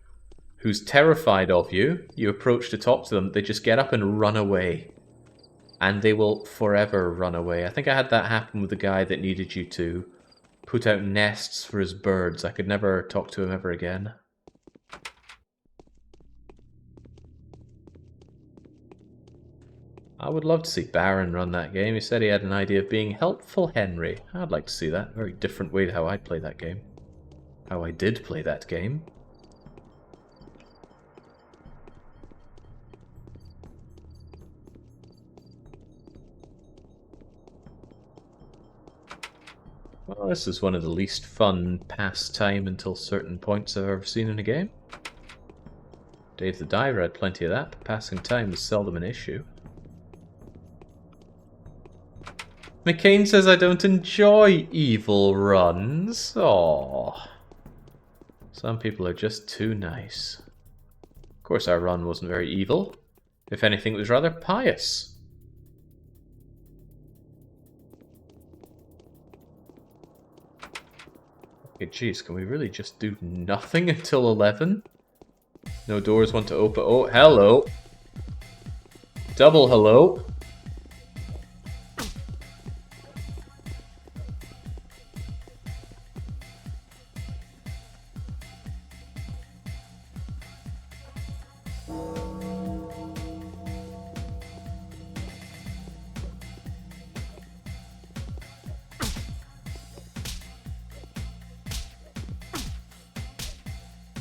who's terrified of you. You approach to talk to them, they just get up and run away. And they will forever run away. I think I had that happen with the guy that needed you to put out nests for his birds. I could never talk to him ever again. I would love to see Baron run that game. He said he had an idea of being helpful Henry. I'd like to see that. Very different way to how I play that game. How I did play that game. Well, this is one of the least fun pastime until certain points I've ever seen in a game. Dave the Diver had plenty of that, but passing time was seldom an issue. McCain says I don't enjoy evil runs. Aww. Some people are just too nice. Of course our run wasn't very evil. If anything, it was rather pious. Okay, jeez, can we really just do nothing until 11? No doors want to open. Oh, hello. Double hello.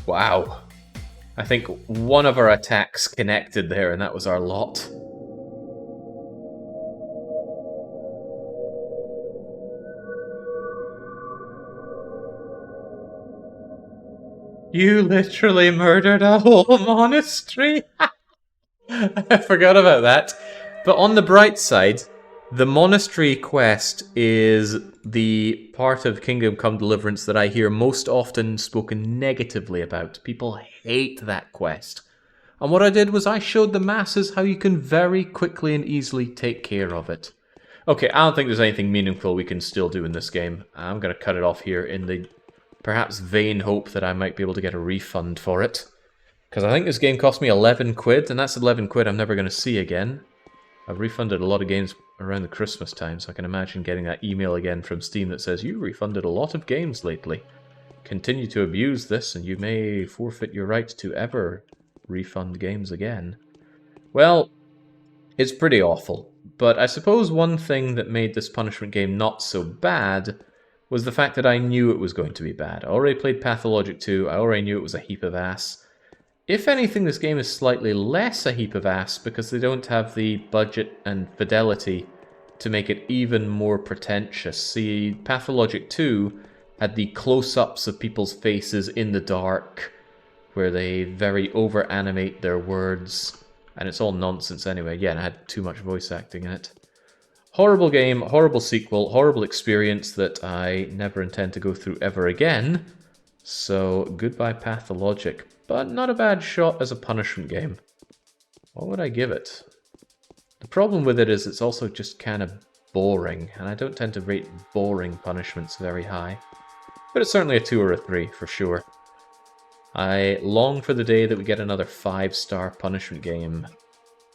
Wow. I think one of our attacks connected there, and that was our lot. You literally murdered a whole monastery? I forgot about that. But on the bright side, the monastery quest is the part of Kingdom Come Deliverance that I hear most often spoken negatively about. People hate that quest. And what I did was I showed the masses how you can very quickly and easily take care of it. Okay, I don't think there's anything meaningful we can still do in this game. I'm going to cut it off here in the perhaps vain hope that I might be able to get a refund for it. Because I think this game cost me 11 quid, and that's 11 quid I'm never going to see again. I've refunded a lot of games around the Christmas time, so I can imagine getting that email again from Steam that says, you refunded a lot of games lately. Continue to abuse this, and you may forfeit your right to ever refund games again. Well, it's pretty awful. But I suppose one thing that made this punishment game not so bad was the fact that I knew it was going to be bad. I already played Pathologic 2, I already knew it was a heap of ass. If anything, this game is slightly less a heap of ass because they don't have the budget and fidelity to make it even more pretentious. See, Pathologic 2 had the close-ups of people's faces in the dark, where they very over-animate their words, and it's all nonsense anyway. Yeah, and it had too much voice acting in it. Horrible game, horrible sequel, horrible experience that I never intend to go through ever again. So, goodbye Pathologic. But not a bad shot as a punishment game. What would I give it? The problem with it is it's also just kind of boring, and I don't tend to rate boring punishments very high. But it's certainly a 2 or a 3, for sure. I long for the day that we get another 5-star punishment game.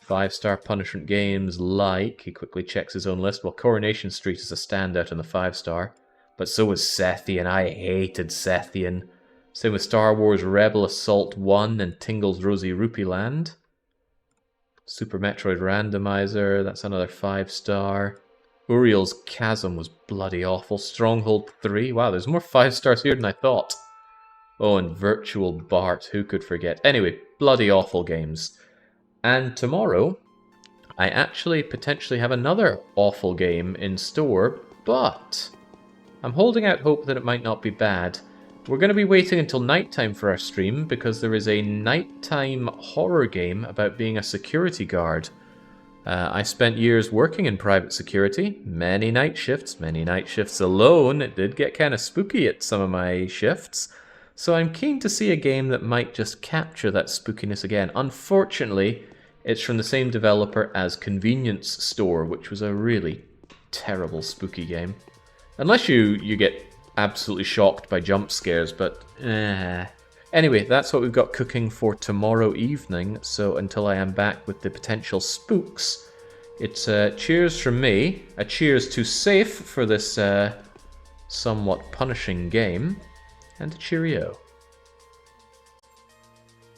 5-star punishment games like, he quickly checks his own list, well, Coronation Street is a standout in the 5-star, but so was Sethian. I hated Sethian. Same with Star Wars Rebel Assault 1 and Tingle's Rosy Rupee Land. Super Metroid Randomizer, that's another 5-star. Uriel's Chasm was bloody awful. Stronghold 3, wow, there's more 5-stars here than I thought. Oh, and Virtual Bart, who could forget? Anyway, bloody awful games. And tomorrow, I actually potentially have another awful game in store, but I'm holding out hope that it might not be bad. We're going to be waiting until nighttime for our stream because there is a nighttime horror game about being a security guard. I spent years working in private security, many night shifts alone. It did get kind of spooky at some of my shifts, so I'm keen to see a game that might just capture that spookiness again. Unfortunately, it's from the same developer as Convenience Store, which was a really terrible spooky game. Unless you get absolutely shocked by jump scares, but Anyway, that's what we've got cooking for tomorrow evening, so until I am back with the potential spooks, it's a cheers from me, a cheers to Safe for this somewhat punishing game, and a cheerio.